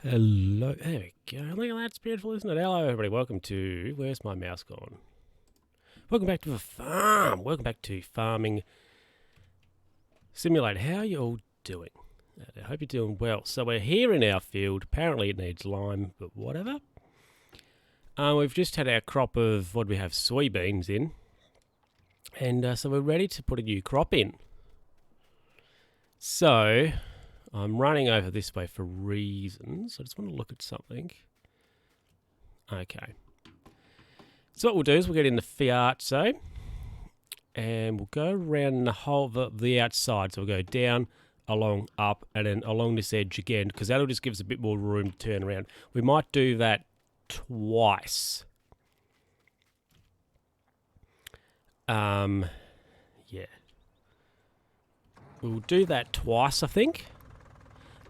Hello, there we go. Look at that, it's beautiful, isn't it? Hello, everybody. Welcome to. Where's my mouse gone? Welcome back to the farm. Welcome back to Farming Simulator. How are you all doing? I hope you're doing well. So we're here in our field. Apparently, it needs lime, but whatever. We've just had our crop of what we have soybeans in, and so we're ready to put a new crop in. So I'm running over this way for reasons. I just want to look at something. Okay. So what we'll do is we'll get in the Fiat, and we'll go around the whole the outside. So we'll go down, along, up, and then along this edge again, because that'll just give us a bit more room to turn around. We might do that twice. Yeah. We'll do that twice, I think.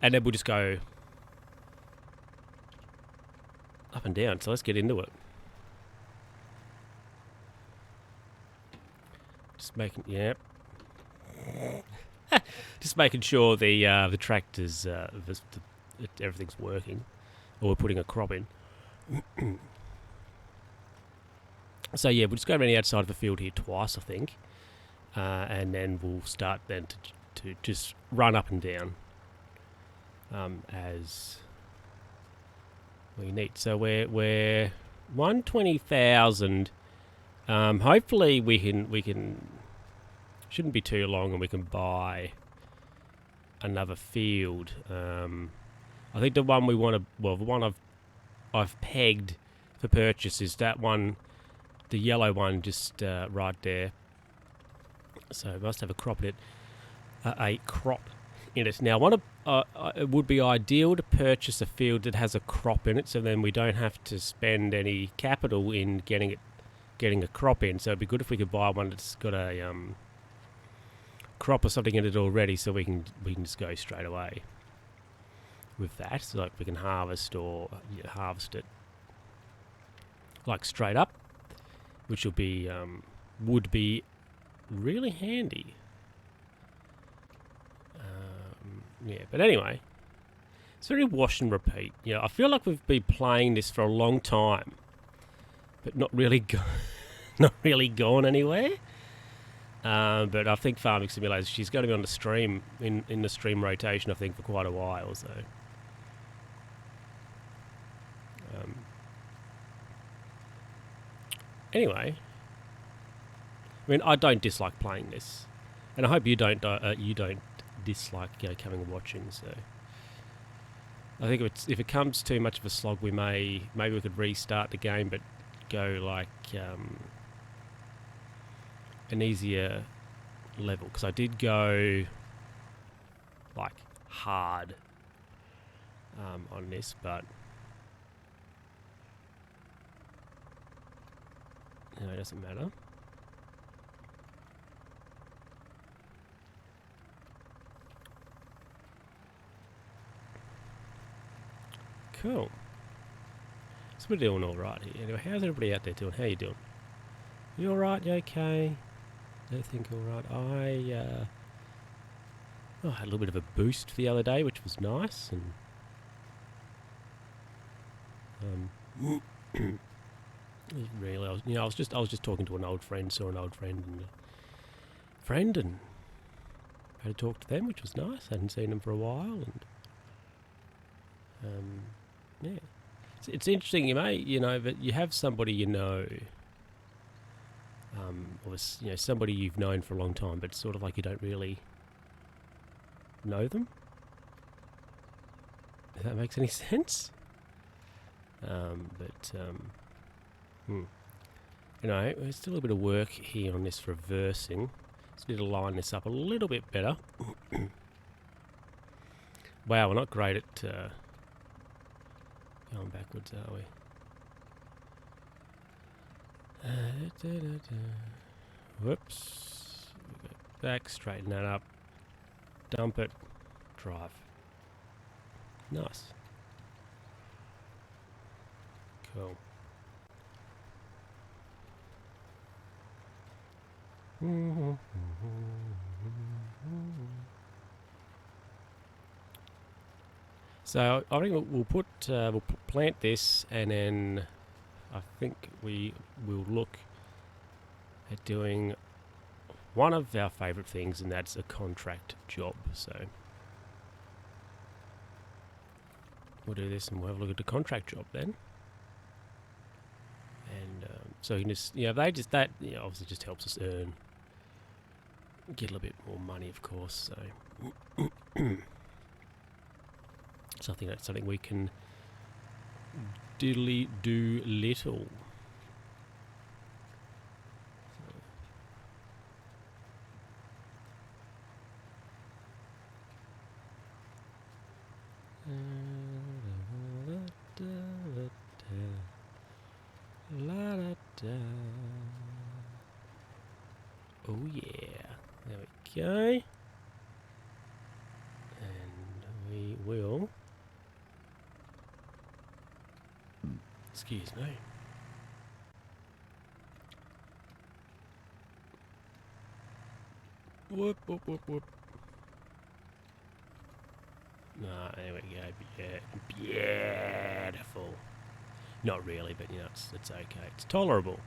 And then we'll just go up and down. So let's get into it. Just making, yep. Just making sure the tractor's everything's working, or we're putting a crop in. So yeah, we'll just go around the outside of the field here twice, I think, and then we'll start then to just run up and down as we need. So we're 120,000. Hopefully we can shouldn't be too long, and we can buy another field. I think the one we want to, well, the one I've pegged for purchase is that one, the yellow one, just right there. So it must have a crop in it. A crop in it. Now, it would be ideal to purchase a field that has a crop in it, so then we don't have to spend any capital in getting a crop in. So it'd be good if we could buy one that's got a crop or something in it already, so we can just go straight away with that. So like we can harvest it like straight up, which would be really handy. Yeah, but anyway, it's very wash and repeat. Yeah, I feel like we've been playing this for a long time, but not really gone anywhere. But I think Farming Simulator, she's going to be on the stream, in the stream rotation, I think, for quite a while. So, anyway, I mean, I don't dislike playing this, and I hope you don't dislike coming and watching. So, I think if it comes too much of a slog, maybe we could restart the game, but go like an easier level, because I did go like hard on this, but it doesn't matter. Cool. So we're doing all right here. Anyway, how's everybody out there doing? How you doing? You all right? You okay? Everything all right? I had a little bit of a boost the other day, which was nice, and really, I was just talking to an old friend, saw an old friend and had to talk to them, which was nice. Hadn't seen them for a while, and yeah, it's interesting. But you have somebody or somebody you've known for a long time, but it's sort of like you don't really know them. If that makes any sense. There's still a bit of work here on this reversing. Just need to line this up a little bit better. Wow, we're not great at going backwards, are we? Whoops. Go back, straighten that up. Dump it. Drive. Nice. Cool. So I think we'll plant this, and then I think we will look at doing one of our favourite things, and that's a contract job. So we'll do this, and we'll have a look at the contract job then. And so you can just, they just that obviously just helps us get a little bit more money, of course. So something we can diddly do little. Oh yeah, there we go. And we will, excuse me. Whoop, whoop, whoop, whoop. Ah, there we go. Beautiful. Not really, but it's okay. It's tolerable.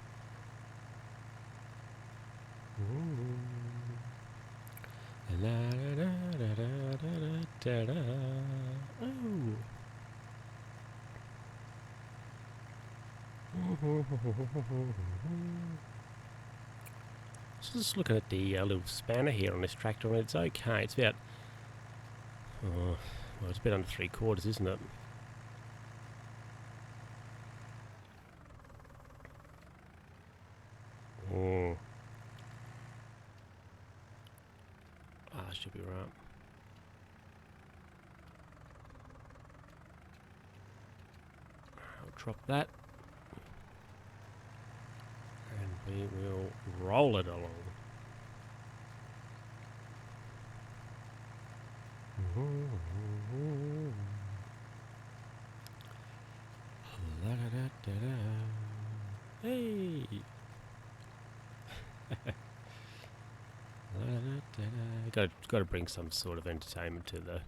Just looking at the little spanner here on this tractor, and it's okay. It's about, well, it's a bit under 3/4, isn't it? Should be right. I'll drop that. And we will roll it along. Hey! Got to bring some sort of entertainment to the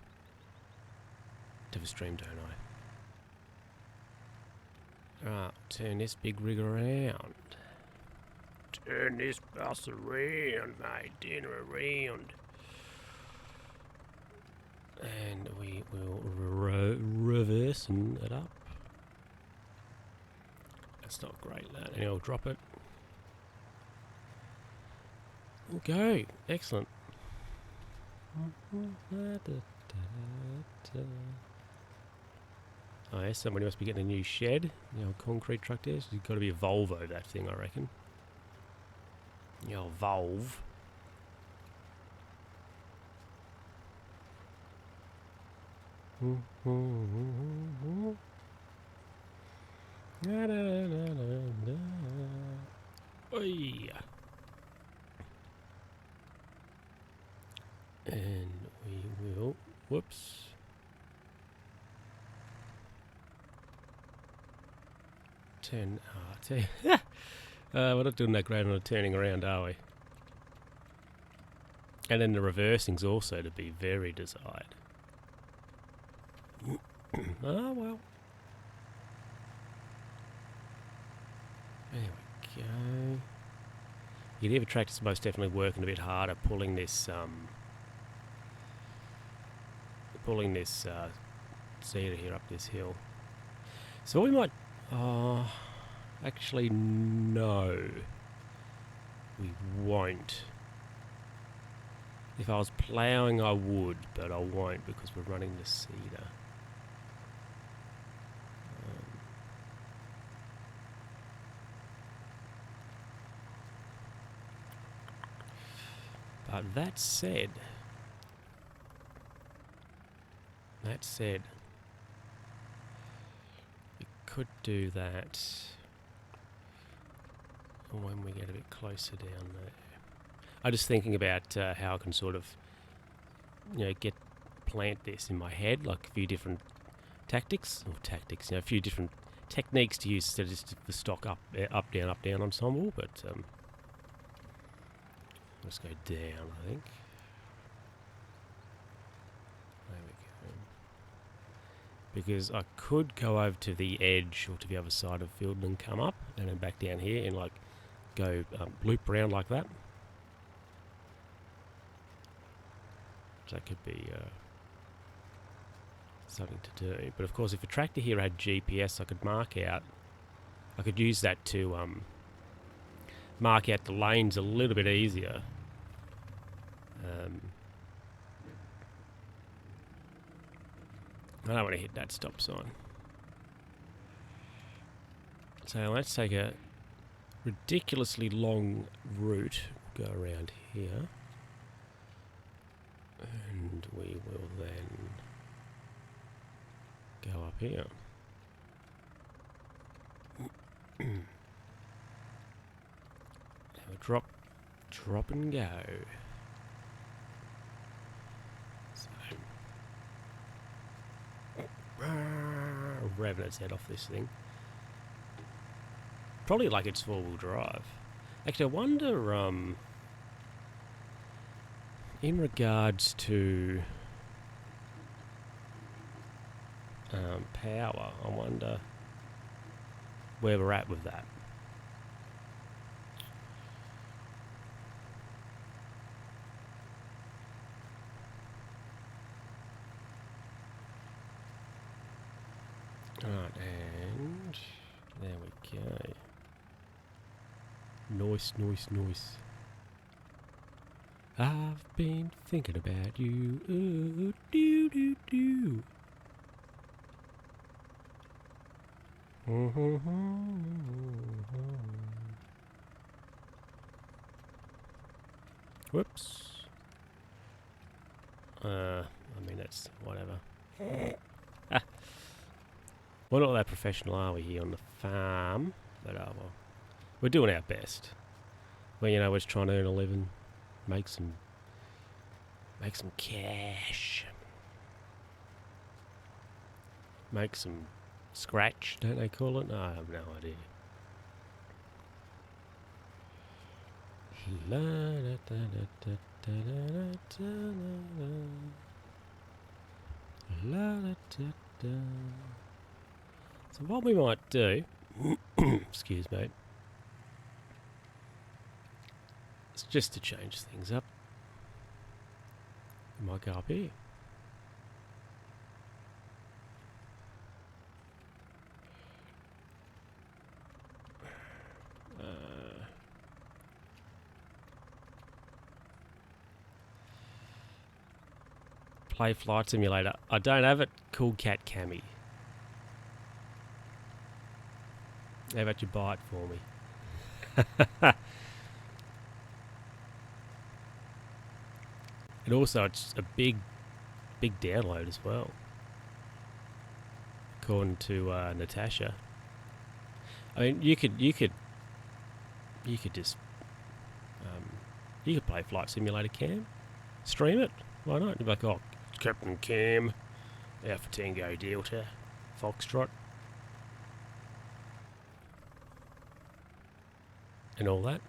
stream, don't I? Right, turn this big rig around. Turn this bus around, mate. Turn her around. And we will reverse it up. That's not great, that. Anyway, I'll drop it. Okay, excellent. Oh yeah, somebody must be getting a new shed. The old concrete truck there. So it's got to be a Volvo, that thing, I reckon. The old Volve. Oi. And we will, whoops. We're not doing that great on the turning around, are we? And then the reversing's also to be very desired. Oh well. There we go. You'd hear the tractor's most definitely working a bit harder pulling this cedar here up this hill. So we might actually no, we won't. If I was ploughing I would, but I won't because we're running the cedar. But that said, we could do that when we get a bit closer down there. I'm just thinking about how I can sort of, plant this in my head, like a few different tactics, a few different techniques to use instead of just the stock up, down ensemble, but let's go down, I think. There we because I could go over to the edge or to the other side of the field and come up and then back down here and like go loop around like that. So that could be something to do. But of course, if a tractor here had GPS, I could mark out. I could use that to mark out the lanes a little bit easier. I don't want to hit that stop sign. So let's take a ridiculously long route. Go around here. And we will then go up here. Now drop and go. So, revving its head off this thing. Probably like it's four-wheel drive. Actually, I wonder, in regards to power, I wonder where we're at with that. Alright, and there we go. Nice. I've been thinking about you. Ooh, do. Whoops. I mean, that's whatever. We're not that professional, are we, here on the farm? But, well, we're doing our best. Well, you know, we're just trying to earn a living, make some cash, make some scratch, don't they call it? No, I have no idea. So what we might do, excuse me, is just to change things up. We might go up here. Play Flight Simulator. I don't have it. Cool Cat Cammy. How about you buy it for me? And also, it's a big download as well, according to Natasha. I mean, you could just you could play Flight Simulator Cam, stream it. Why not? You'd be like, oh, Captain Cam, Alpha Tango Delta, Foxtrot, and all that.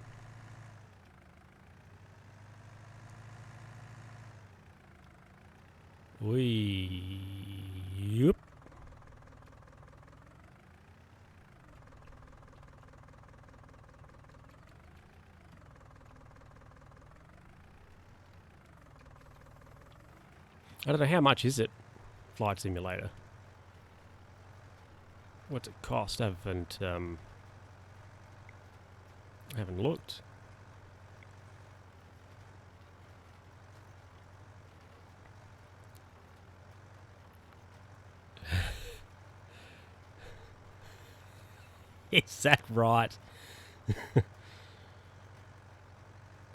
Yep. I don't know, how much is it, Flight Simulator? What's it cost? I haven't looked. Is that right?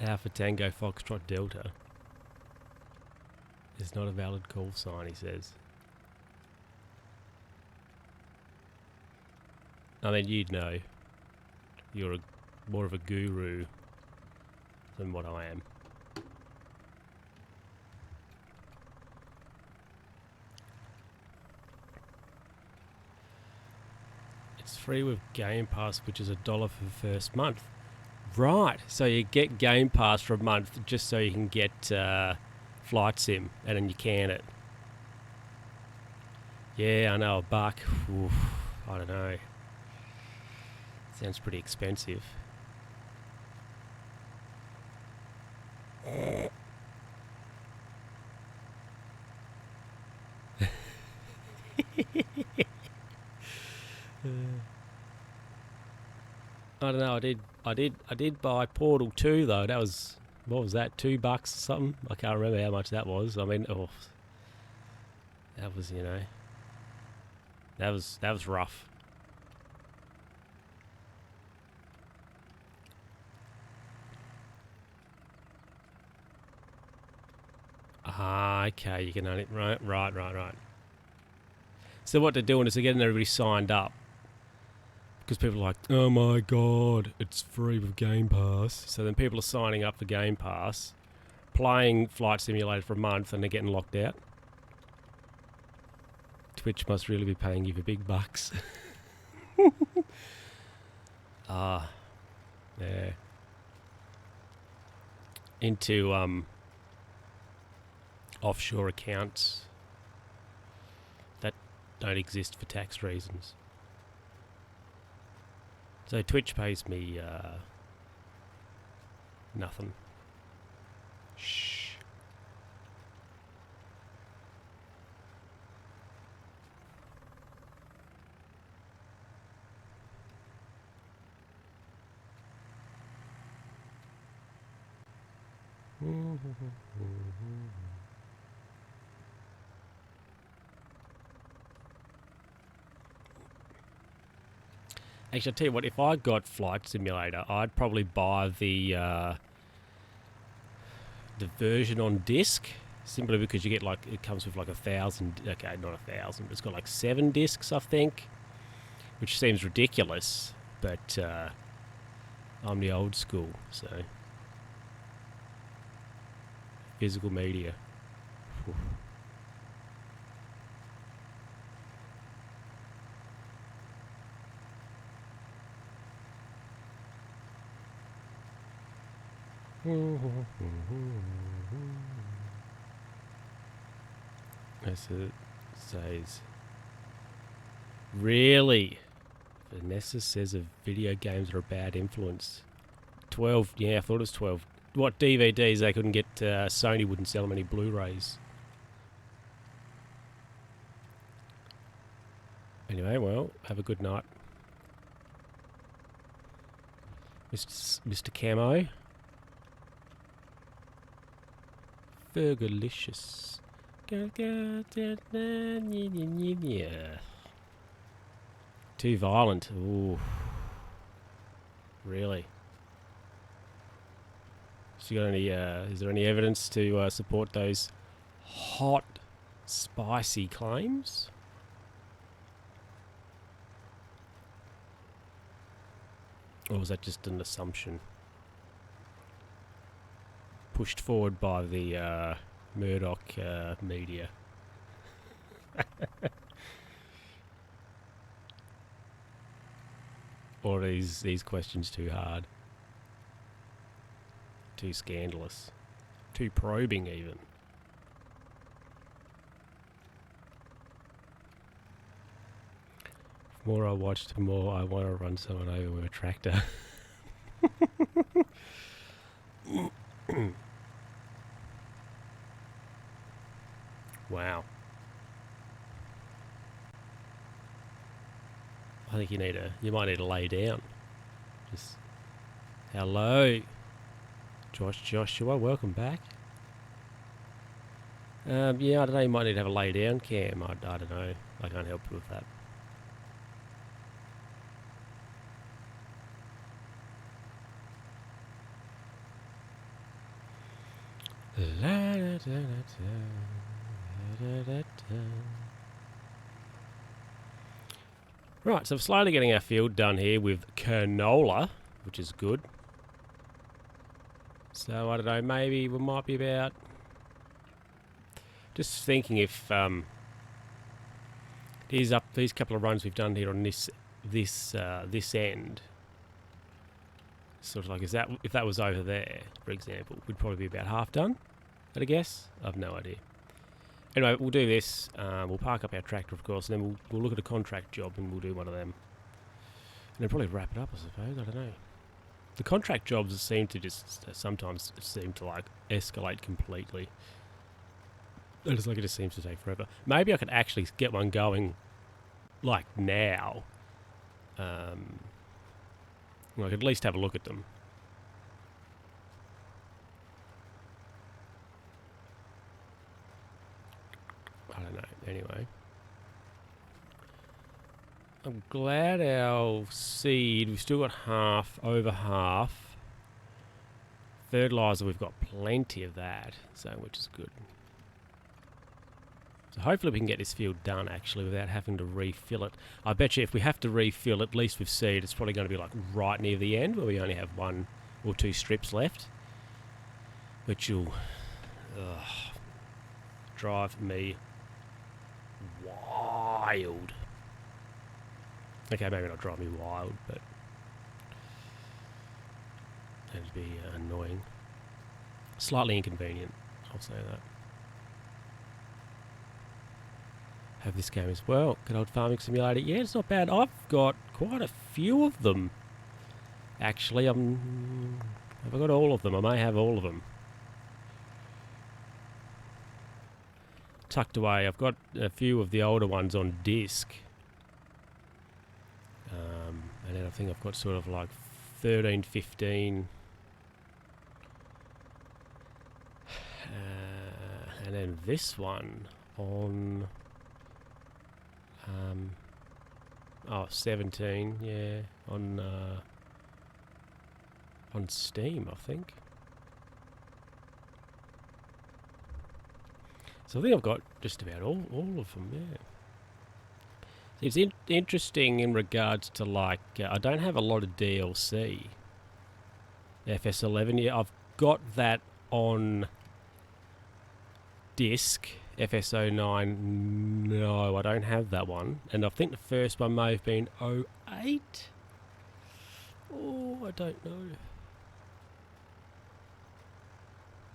Alpha Tango Foxtrot Delta is not a valid call sign, he says. I mean, you'd know. You're more of a guru than what I am. It's free with Game Pass, which is $1 for the first month. Right, so you get Game Pass for a month just so you can get Flight Sim, and then you can it. Yeah, I know, a buck. Oof, I don't know. Sounds pretty expensive. I don't know. I did buy Portal 2 though. That was, what was that? $2 or something. I can't remember how much that was. I mean, oh, that was, you know, that was rough. Ah, okay. You can only right. So what they're doing is they're getting everybody signed up because people are like, oh my god, it's free with Game Pass. So then people are signing up for Game Pass, playing Flight Simulator for a month, and they're getting locked out. Twitch must really be paying you for big bucks. Ah, yeah. Into offshore accounts that don't exist for tax reasons. So Twitch pays me nothing. Shh. Actually, I'll tell you what, if I got Flight Simulator, I'd probably buy the version on disc, simply because you get like, it comes with like 1,000, okay, not 1,000, but it's got like 7 discs, I think, which seems ridiculous, but I'm the old school, so physical media. As it says, really? Vanessa says of video games are a bad influence. 12, yeah, I thought it was 12. What, DVDs? They couldn't get, Sony wouldn't sell them any Blu-rays. Anyway, well, have a good night. Mr. Camo. Fergalicious. Too violent. Ooh. Really? So you got any, is there any evidence to support those hot, spicy claims? Or was that just an assumption pushed forward by the Murdoch media? Or are these questions too hard? Too scandalous? Too probing even? The more I watch, the more I want to run someone over with a tractor. Wow. I think you might need to lay down. Just, hello. Joshua, welcome back. Yeah, I don't know, you might need to have a lay down cam. I don't know. I can't help you with that. Right, so we're slowly getting our field done here with canola, which is good. So, I don't know, maybe we might be about... Just thinking if these couple of runs we've done here on this end, sort of like, if that was over there, for example, we'd probably be about half done, I'd guess. I've no idea. Anyway, we'll do this. We'll park up our tractor, of course, and then we'll look at a contract job and we'll do one of them. And then probably wrap it up, I suppose. I don't know. The contract jobs seem to just sometimes seem to like escalate completely. It's like it just seems to take forever. Maybe I could actually get one going like now. I could at least have a look at them. I don't know. Anyway. I'm glad our seed, we've still got half, over half. Fertiliser, we've got plenty of that, so which is good. So hopefully we can get this field done actually without having to refill it. I bet you if we have to refill, at least with seed, it's probably going to be like right near the end where we only have 1 or 2 strips left. Which will drive me wild. Okay, maybe not drive me wild, but that'd be annoying. Slightly inconvenient, I'll say that. Have this game as well. Good old Farming Simulator. Yeah, it's not bad. I've got quite a few of them. Actually, have I got all of them? I may have all of them. Tucked away. I've got a few of the older ones on disc. And then I think I've got sort of like 13, 15. And then this one on 17, yeah, on Steam, I think. So I think I've got just about all of them, yeah. It's interesting in regards to like, I don't have a lot of DLC. FS11, yeah, I've got that on disc. FS09, no, I don't have that one. And I think the first one may have been 08? Oh, I don't know.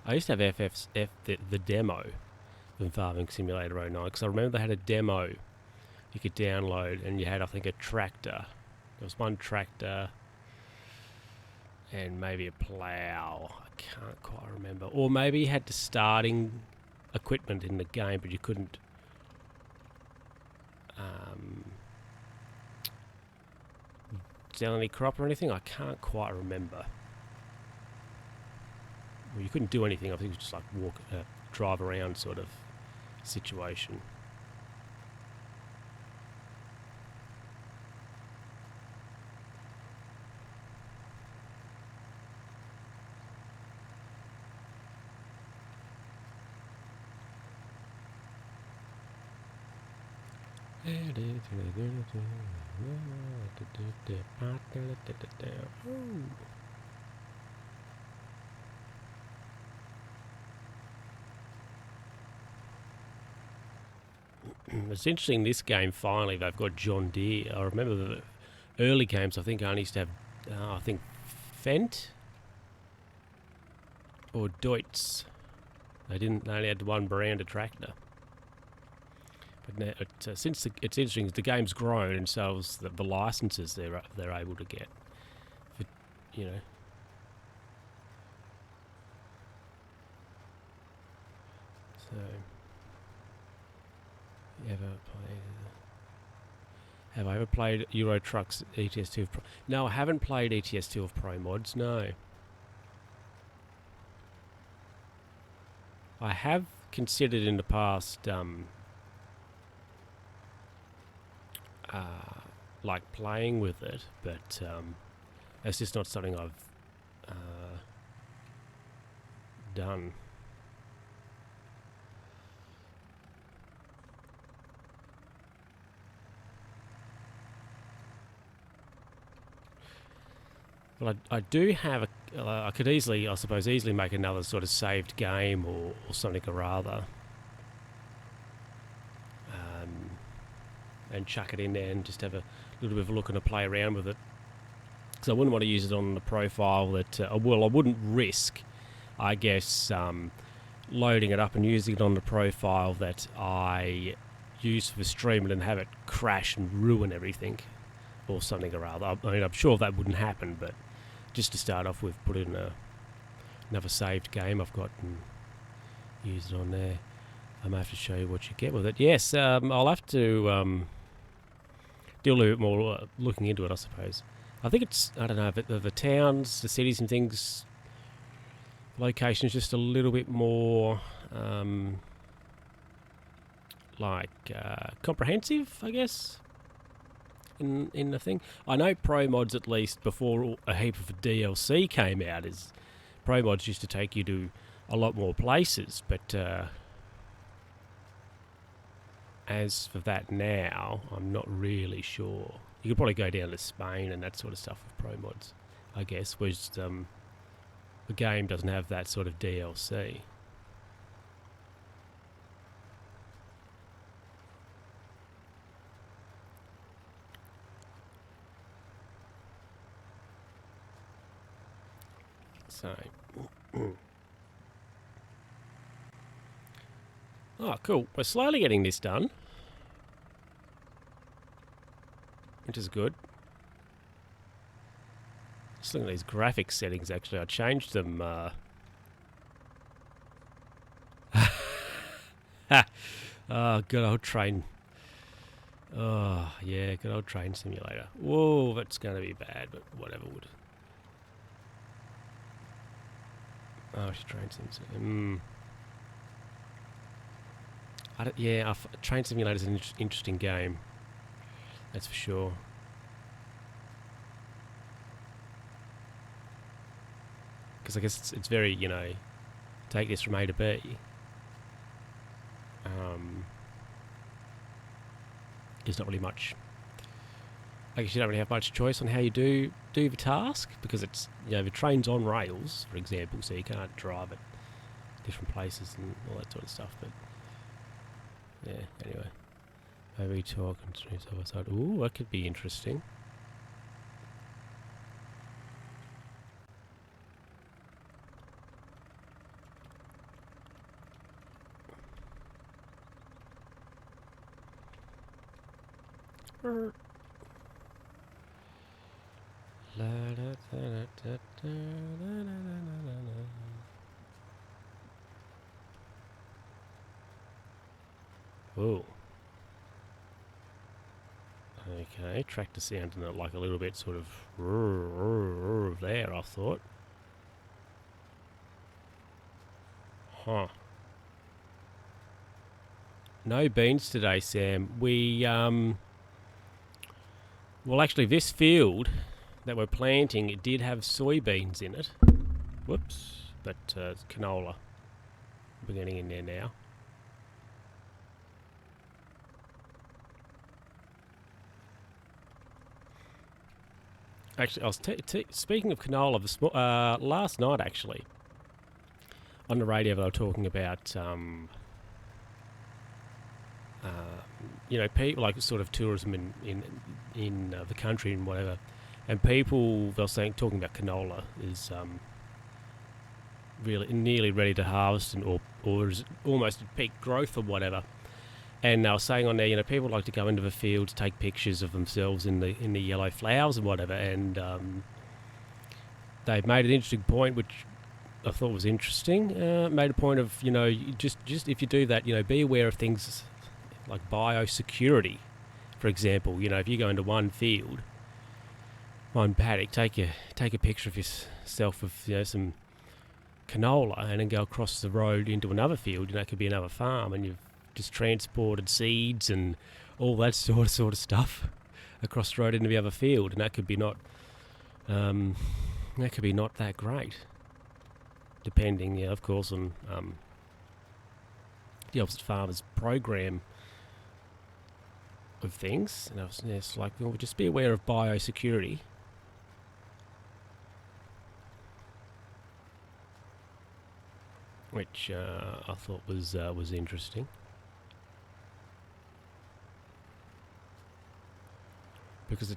I used to have the demo from Farming Simulator 09, because I remember they had a demo you could download, and you had, I think, a tractor. There was one tractor and maybe a plough. I can't quite remember. Or maybe you had the starting equipment in the game, but you couldn't sell any crop or anything. I can't quite remember. Well, you couldn't do anything. I think it was just like drive around sort of situation. It's interesting, this game finally they've got John Deere. I remember the early games, I think I only used to have I think Fendt or Deutz. They only had one brand of tractor. But now, since it's interesting, the game's grown, and so the licenses they're able to get, for, you know. So, have I ever played Euro Trucks ETS2 of Pro? No, I haven't played ETS2 of Pro Mods. No, I have considered in the past. Like playing with it, but it's just not something I've done. Well, I do have I could easily, I suppose, make another sort of saved game or something or other. And chuck it in there and just have a little bit of a look and a play around with it. Because I wouldn't want to use it on the profile that, well, I wouldn't risk, I guess, loading it up and using it on the profile that I use for streaming and have it crash and ruin everything or something or other. I mean, I'm sure that wouldn't happen, but just to start off with, put in another saved game I've got and use it on there. I may have to show you what you get with it. Yes, I'll have to do a little bit more looking into it, I suppose. I think it's, I don't know, the towns, the cities and things, location is just a little bit more comprehensive, I guess, in the thing. I know Pro Mods, at least before a heap of DLC came out, is Pro Mods used to take you to a lot more places, but as for that now, I'm not really sure. You could probably go down to Spain and that sort of stuff with Pro Mods, I guess, whereas the game doesn't have that sort of DLC. So, oh, cool. We're slowly getting this done, which is good. Just looking at these graphics settings, actually, I changed them. Oh, good old train. Oh, yeah, good old train simulator. Whoa, that's going to be bad, but whatever would. Oh, it's train simulator. Train Simulator is an interesting game. That's for sure. Because I guess it's very, you know, take this from A to B. There's not really much. I guess you don't really have much choice on how you do the task, because it's, you know, the train's on rails, for example, so you can't drive at different places and all that sort of stuff. But yeah, anyway. Maybe talk and streams other side. Ooh, that could be interesting. Ooh. Okay, tractor sound and like a little bit sort of there, I thought. Huh. No beans today, Sam. We, well, actually, this field that we're planting, it did have soybeans in it. Whoops. But it's canola. Beginning in there now. Actually, I was speaking of canola, last night, actually, on the radio, they were talking about, you know, people, like sort of tourism in the country and whatever, and people, they were talking about canola is really nearly ready to harvest, or is almost at peak growth or whatever. And I was saying on there, you know, people like to go into the field to take pictures of themselves in the yellow flowers and whatever. And they've made an interesting point, which I thought was interesting. Made a point of, you know, just if you do that, you know, be aware of things like biosecurity, for example. You know, if you go into one field, one paddock, take a picture of yourself with, you know, some canola, and then go across the road into another field. You know, it could be another farm, and you've just transported seeds and all that sort of stuff across the road into the other field, and that could be not that great, depending, of course, on the opposite farmer's program of things. And it's like, well, just be aware of biosecurity. Which I thought was interesting. Because,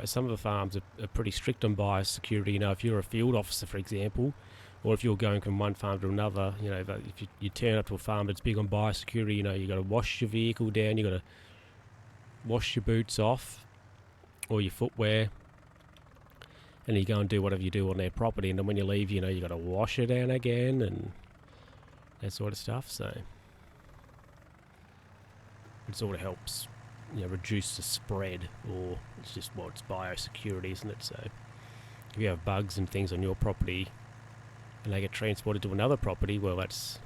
some of the farms are pretty strict on biosecurity. You know, if you're a field officer, for example, Or if you're going from one farm to another, if you turn up to a farm that's big on biosecurity, you got to wash your vehicle down, you got to wash your boots off or your footwear, and you go and do whatever you do on their property, and then when you leave, you got to wash it down again and that sort of stuff. So it sort of helps, reduce the spread, or it's just it's biosecurity, isn't it? So if you have bugs and things on your property and they get transported to another property, well, that's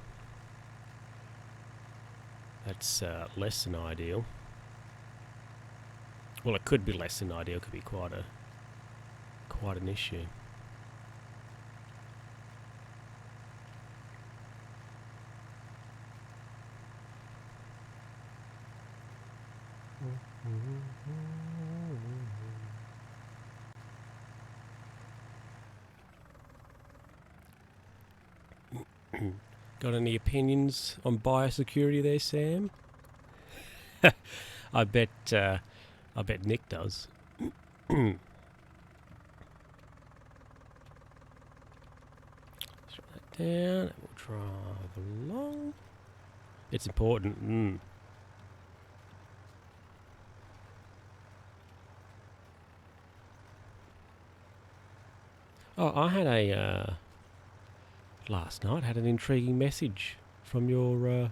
less than ideal. Well, it could be less than ideal. It could be quite an issue. Got any opinions on biosecurity there, Sam? I bet Nick does. Shut that down, and we'll drive along. It's important. Oh, I had last night had an intriguing message from your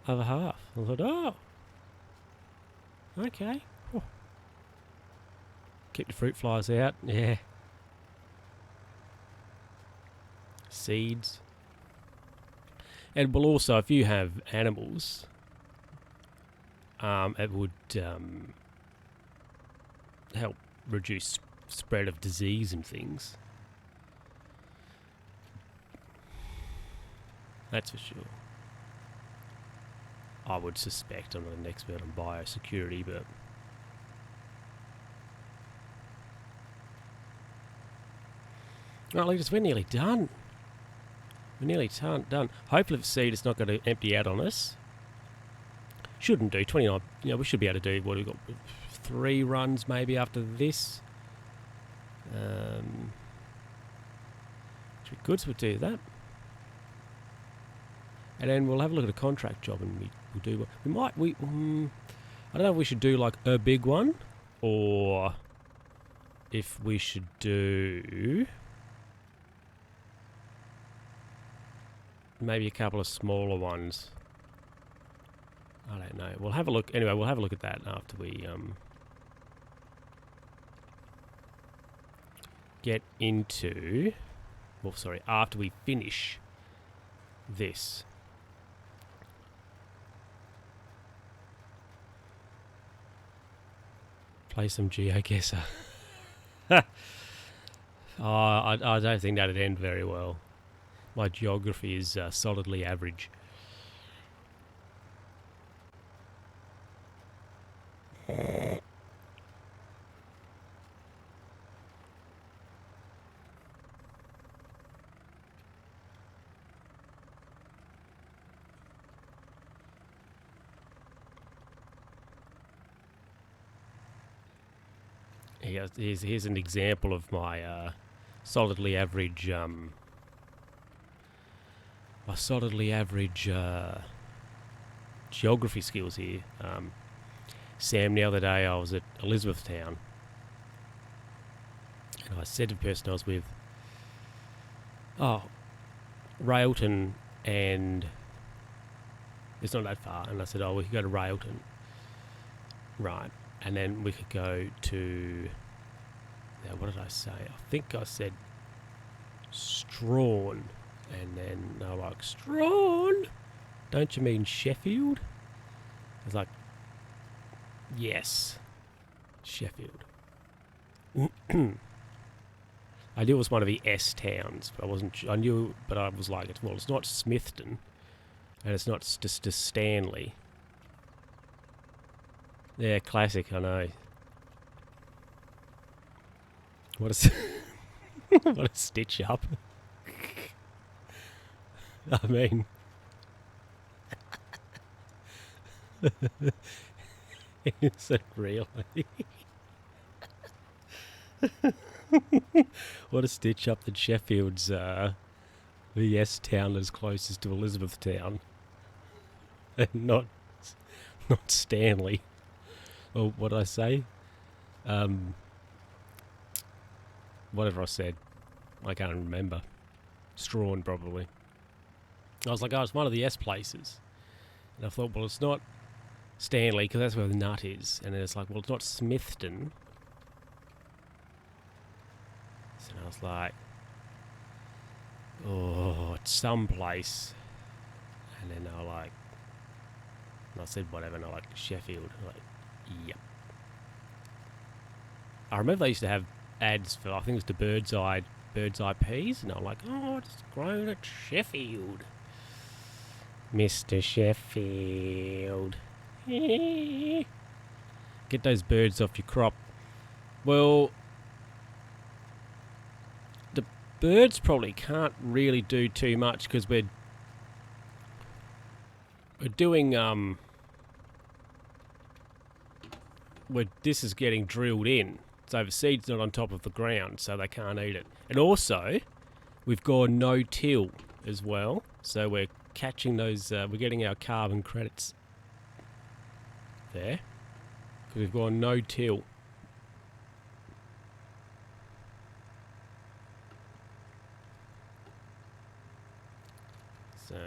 other half. I thought, okay. Oh. Keep the fruit flies out, yeah. Seeds. And well, also, if you have animals, it would help reduce spread of disease and things. That's for sure. I would suspect I'm not an expert on biosecurity, but well, we're nearly done. We're nearly done. Hopefully the seed is not going to empty out on us. Shouldn't do. 29. We should be able to do, what have we got? 3 runs maybe after this. Should be good, so we'll do that. And then we'll have a look at a contract job, and we'll do. I don't know if we should do like a big one, or if we should do maybe a couple of smaller ones. I don't know. We'll have a look. Anyway, we'll have a look at that after we get into. Well, sorry, after we finish this. Play some GeoGuessr. I don't think that'd end very well. My geography is solidly average. Here's an example of my solidly average geography skills here. Sam, the other day I was at Elizabethtown, and I said to the person I was with, Railton, and it's not that far, and I said, we could go to Railton, right, and then we could go to, what did I say? I think I said Strawn, and then they were like, Strawn? Don't you mean Sheffield? I was like, yes, Sheffield. I knew it was one of the S towns, but I wasn't. I knew, but I was like, it's not Smithton, and it's not just Stanley. Yeah, classic. I know. What a stitch up. I mean, is it really? What a stitch up that Sheffield's VS town is closest to Elizabethtown, and not Stanley. Or what did I say? Whatever I said, I can't remember. Strawn probably. I was like, oh, it's one of the S places, and I thought, well, it's not Stanley because that's where the nut is, and then it's like, well, it's not Smithton. So I was like, oh, it's someplace. And then they were like, and I said whatever, and they're like, Sheffield. I'm like, yep. I remember they used to have ads for, I think it was the bird's eye peas, and I'm like, oh, it's grown at Sheffield. Mr. Sheffield. Get those birds off your crop. Well, the birds probably can't really do too much because we're doing this is getting drilled in, so the seed's not on top of the ground, so they can't eat it. And also, we've gone no-till as well, so we're catching those. We're getting our carbon credits there because we've gone no-till. So,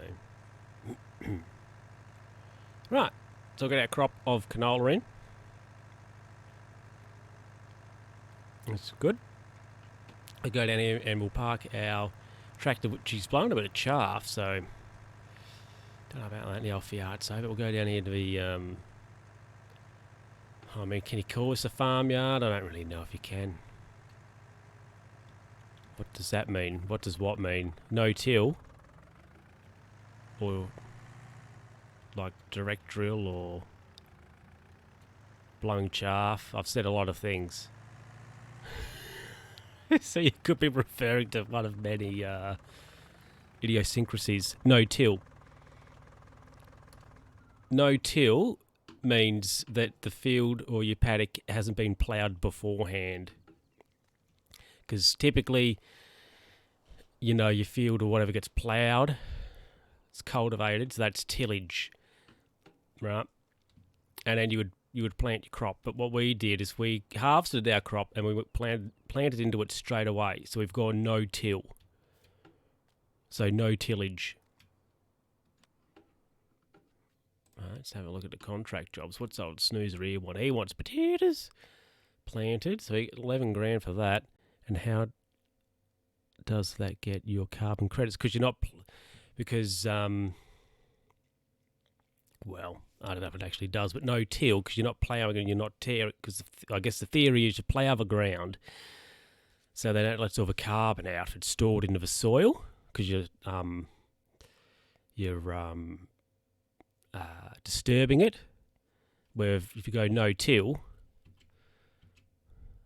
right, so we'll get our crop of canola in. That's good. We go down here and we'll park our tractor, which is blowing a bit of chaff, so don't know about that in the off yard. So, but we'll go down here to the. I mean, can you call this a farmyard? I don't really know if you can. What does that mean? What does what mean? No till? Or like direct drill or blowing chaff? I've said a lot of things. So you could be referring to one of many idiosyncrasies. No till. No till means that the field or your paddock hasn't been ploughed beforehand. Because typically, you know, your field or whatever gets ploughed, it's cultivated, so that's tillage, right? And then you would plant your crop. But what we did is we harvested our crop and we planted into it straight away. So we've gone no-till. So no tillage. Right, let's have a look at the contract jobs. What's old snoozer here want? He wants potatoes planted. So he get 11 grand for that. And how does that get your carbon credits? Because you're not... Because, well, I don't know if it actually does, but no till, because you're not ploughing and you're not tearing, because I guess the theory is you plough the ground so they don't let all the carbon out. It's stored into the soil, because you're disturbing it, where if you go no till,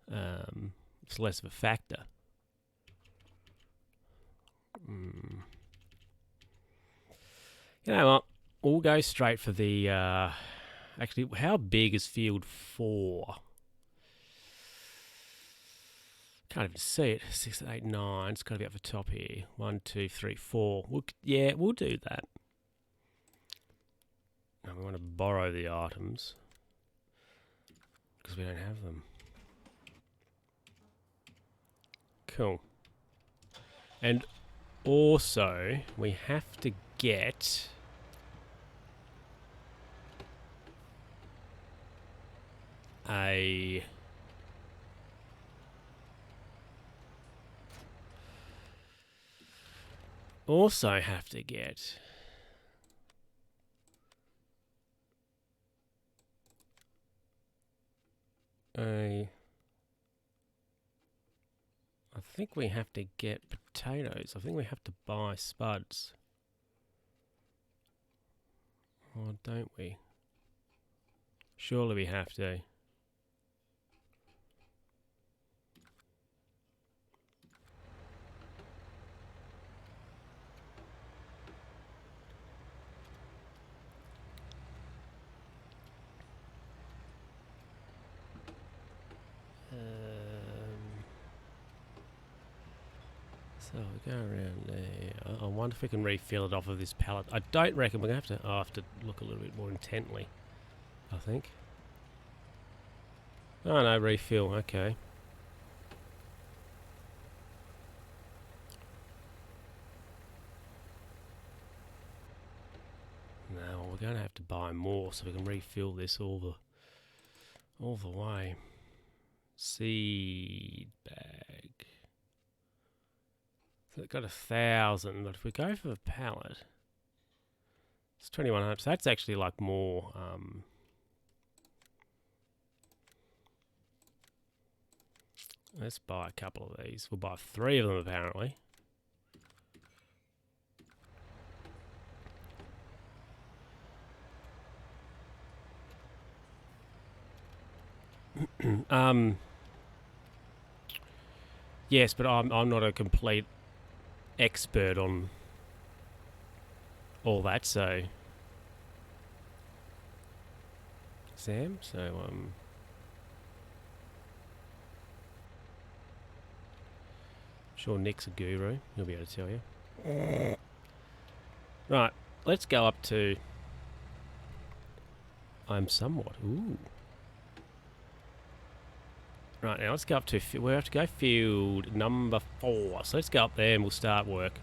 it's less of a factor. You know what? We'll go straight for the... actually, how big is field 4? Can't even see it. 6, 8, 9. It's got to be up the top here. 1, 2, 3, 4. We'll do that. And we want to borrow the items because we don't have them. Cool. And also, we have to get... Also have to get I think we have to get potatoes. I think we have to buy spuds. Or don't we? Surely we have to. So we go around there. I wonder if we can refill it off of this pallet. I don't reckon we're going to have to... I'll have to look a little bit more intently, I think. Oh no, refill, okay. No, we're going to have to buy more so we can refill this all the way. Seed bag. So it's got 1,000, but if we go for the pallet, it's 2,100. So that's actually like more. Let's buy a couple of these. We'll buy 3 of them apparently. Yes, but I'm not a complete expert on all that, so Sam, sure Nick's a guru, he'll be able to tell you. Right, let's go up to I'm somewhat. Ooh. Right, now let's go up to, we have to go field number 4. So let's go up there and we'll start work.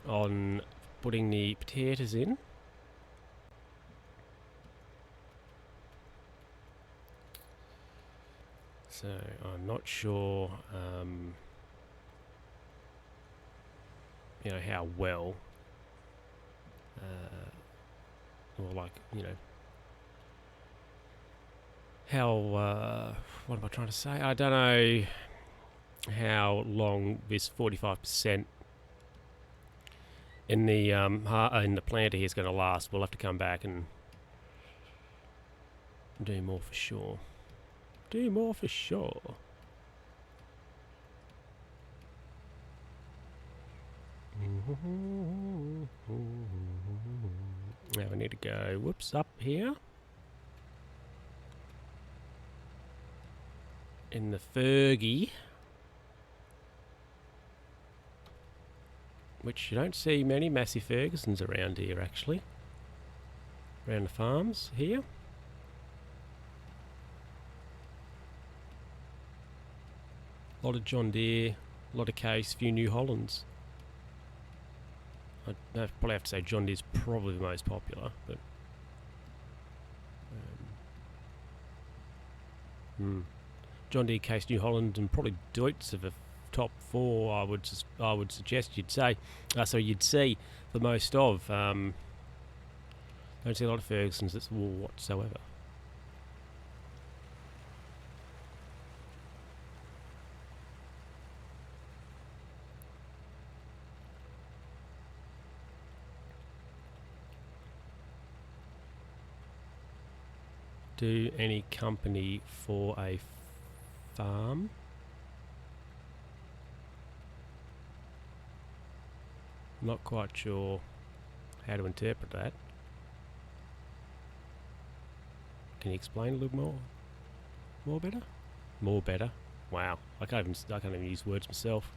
On putting the potatoes in. So I'm not sure, you know, how well, or like, you know, how, what am I trying to say? I don't know how long this 45% in the planter here is going to last. We'll have to come back and do more for sure. Do more for sure. Now we need to go, whoops, up here. In the Fergie. Which you don't see many Massey Fergusons around here actually. Around the farms here. A lot of John Deere, a lot of Case, few New Hollands. I'd probably have to say John Deere's probably the most popular, but John Deere, Case, New Holland, and probably Deutz are the top 4. I would suggest you'd say. So you'd see the most of. Don't see a lot of Fergusons that's wool whatsoever. Do any company for a farm? Not quite sure how to interpret that. Can you explain a little more? More better? More better? Wow, I can't even use words myself.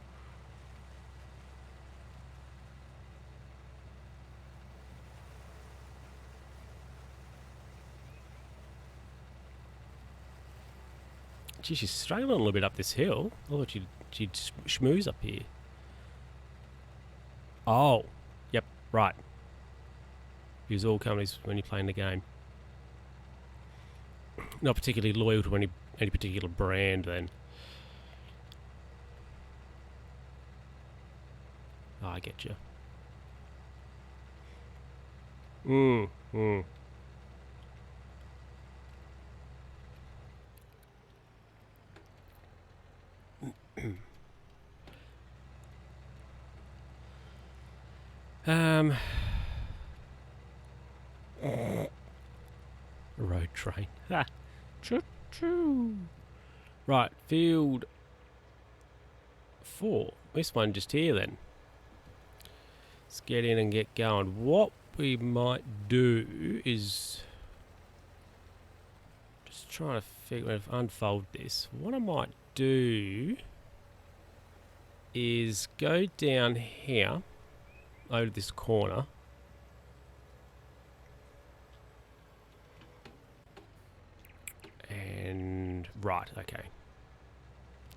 Gee, she's struggling a little bit up this hill. I thought she'd schmooze up here. Oh, yep, right. Use all companies when you're playing the game. Not particularly loyal to any particular brand then. Oh, I get you. Road train. Ha! Choo-choo! Right, field 4. This one just here then. Let's get in and get going. What we might do is just trying to figure out, unfold this. What I might do is go down here over this corner. And right, okay.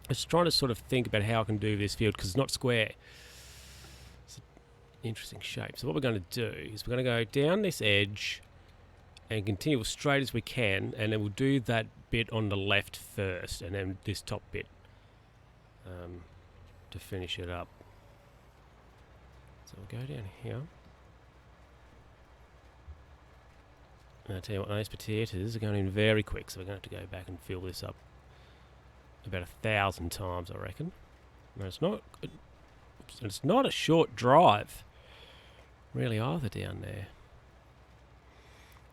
I was trying to sort of think about how I can do this field because it's not square. It's an interesting shape. So what we're going to do is we're going to go down this edge and continue as straight as we can, and then we'll do that bit on the left first, and then this top bit to finish it up. So we'll go down here. And I'll tell you what, those potatoes are going in very quick, so we're going to have to go back and fill this up about 1,000 times, I reckon. No, it's not. It's not a short drive, really, either down there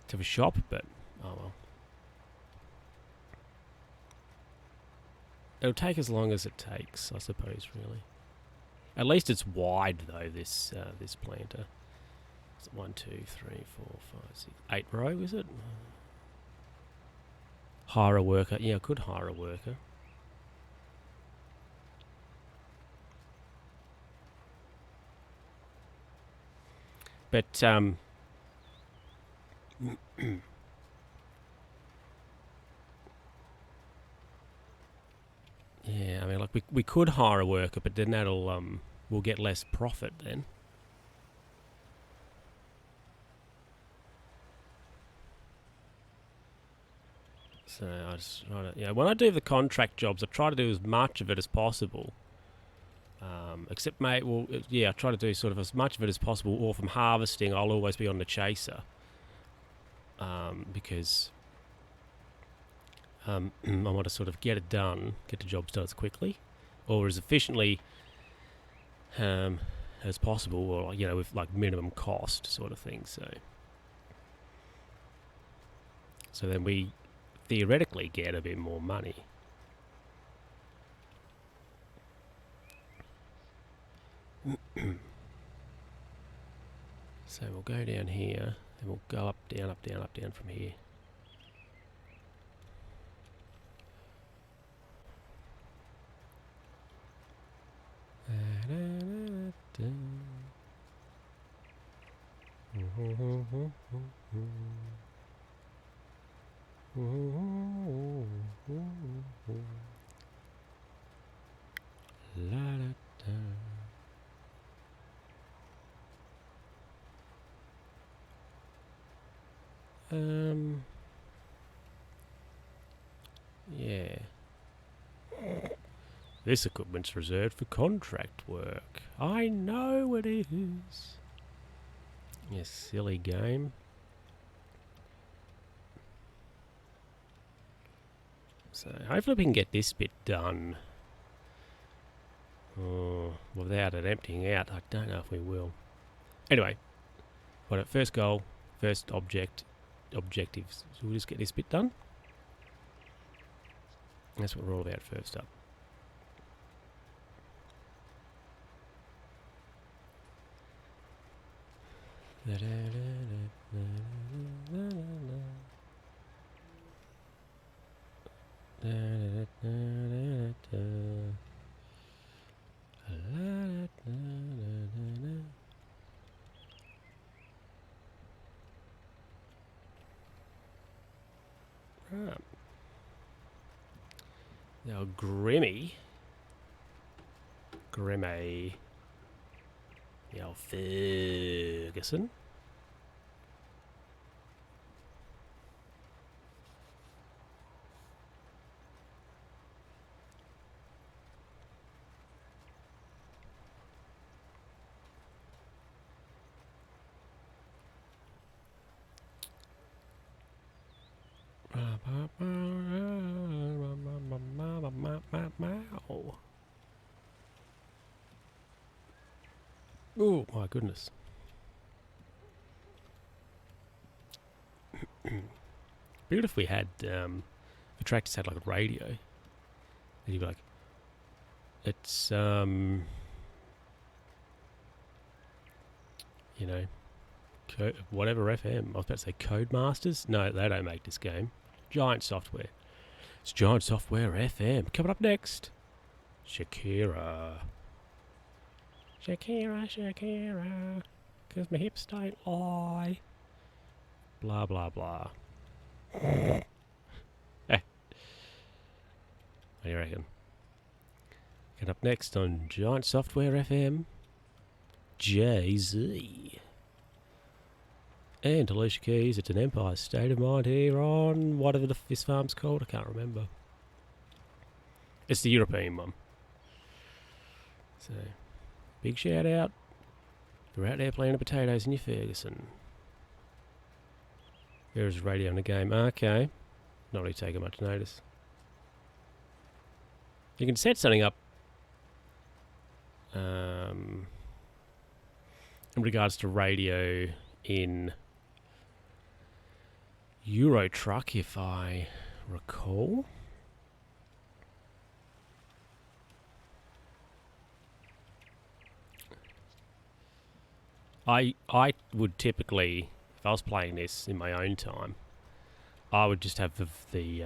to the shop, but oh well. It'll take as long as it takes, I suppose. Really. At least it's wide though. This this planter. Is it 1, 2, 3, 4, 5, 6, 8 row? Is it? Hire a worker. Yeah, I could hire a worker. But yeah, I mean, like we could hire a worker, but then that'll we'll get less profit then. So I just try to, when I do the contract jobs, I try to do as much of it as possible. Except, mate, well, yeah, I try to do sort of as much of it as possible, or from harvesting, I'll always be on the chaser. Because I want to sort of get it done, get the jobs done as quickly, or as efficiently as possible, or, with like minimum cost sort of thing, so then we theoretically get a bit more money. So we'll go down here, and we'll go up, down, up, down, up, down from here. Yeah. This equipment's reserved for contract work. I know it is. You silly game. So hopefully we can get this bit done. Without it emptying out. I don't know if we will. Anyway, first goal, first objectives. So we'll just get this bit done. That's what we're all about first up. Right. Now Grimmy. The old Ferguson. Oh my goodness. But if we had the tractors had like a radio, and you'd be like, it's whatever FM. I was about to say Codemasters. No, they don't make this game. Giant Software. It's Giant Software FM. Coming up next, Shakira. Shakira, Shakira. Because my hips don't lie. Blah, blah, blah. What do you reckon? Coming up next on Giant Software FM, Jay-Z. And Alicia Keys. It's an Empire State of Mind here on whatever this farm's called. I can't remember. It's the European one. So, big shout out. If you're out there planting potatoes in your Ferguson. There's radio in the game. Okay. Not really taking much notice. You can set something up in regards to radio in Euro Truck, if I recall. I would typically, if I was playing this in my own time, I would just have the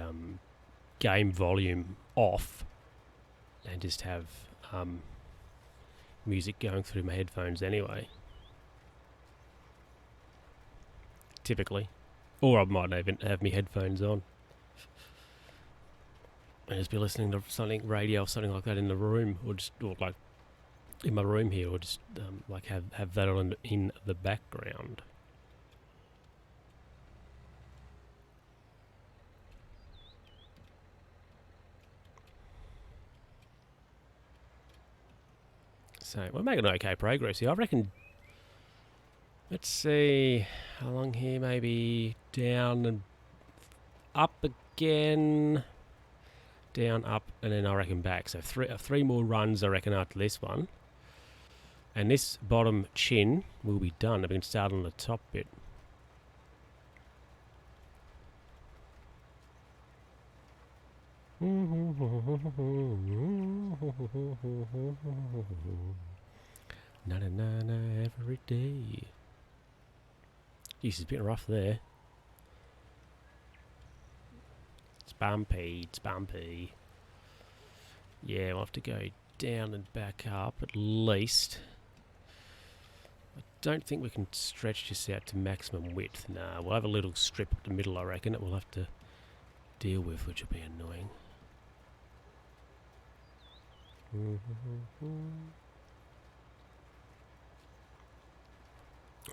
game volume off and just have music going through my headphones anyway. Typically. Or I might even have my headphones on and just be listening to something, radio or something like that in the room, or like in my room here, or just like have that on in the background. So we're making okay progress here. I reckon. Let's see how long here. Maybe down and up again. Down, up, and then I reckon back. So three more runs, I reckon, after this one. And this bottom chin will be done. We can start on the top bit. Na na na na every day. Jeez, it's a bit rough there. It's bumpy, it's bumpy. Yeah, we'll have to go down and back up at least. I don't think we can stretch this out to maximum width. Nah, we'll have a little strip up the middle, I reckon, that we'll have to deal with, which will be annoying.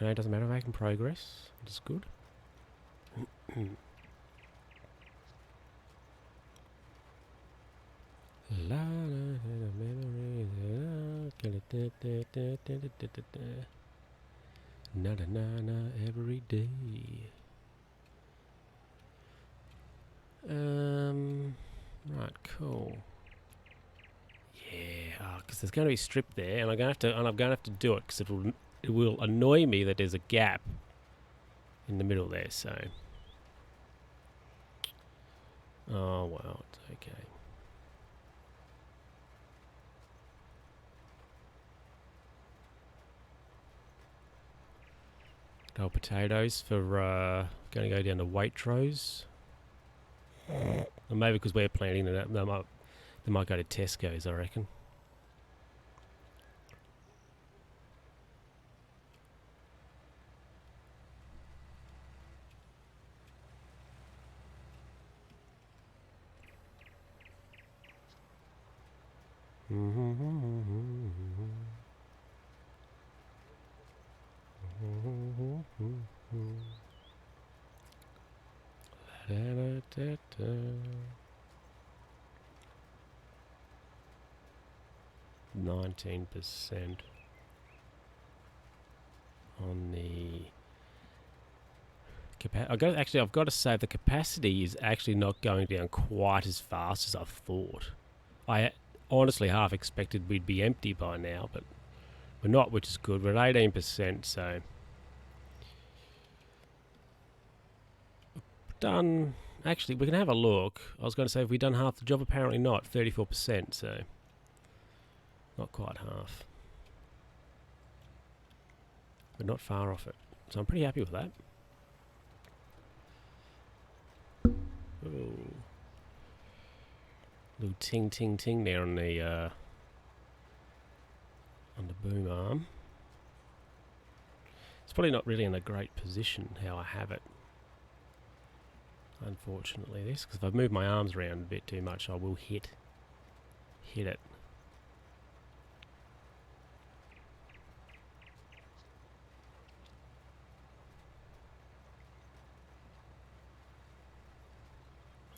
No, it doesn't matter, making progress. It's good. La na na na na every day. Right, cool. Yeah, because there's going to be a strip there, and I'm going to have to do it because it will annoy me that there's a gap in the middle there. So, oh well, it's okay. No potatoes for going to go down to Waitrose. Or maybe because we're planting that, they might go to Tesco's, I reckon. %. On the I've got to say the capacity is actually not going down quite as fast as I thought. I honestly half expected we'd be empty by now, but we're not, which is good. We're at 18%, so done. Actually, we can have a look. I was going to say, have we done half the job? Apparently not. 34%, so not quite half. But not far off it. So I'm pretty happy with that. Oh. Little ting ting ting there on the boom arm. It's probably not really in a great position how I have it. Unfortunately, this, because if I move my arms around a bit too much, I will hit it.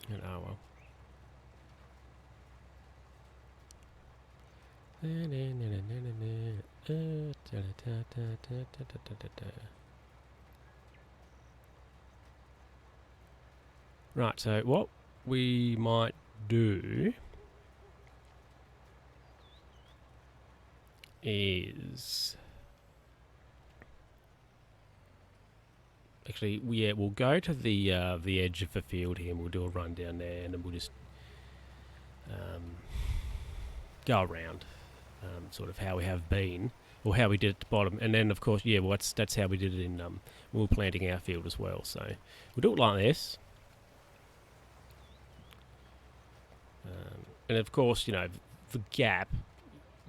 And oh well. Right, so what we might do is actually, yeah, we'll go to the edge of the field here, and we'll do a run down there, and then we'll just go around, sort of how we have been, or how we did at the bottom, and then of course, yeah, well, that's how we did it in we were planting our field as well. So we'll do it like this, and of course, you know, the gap.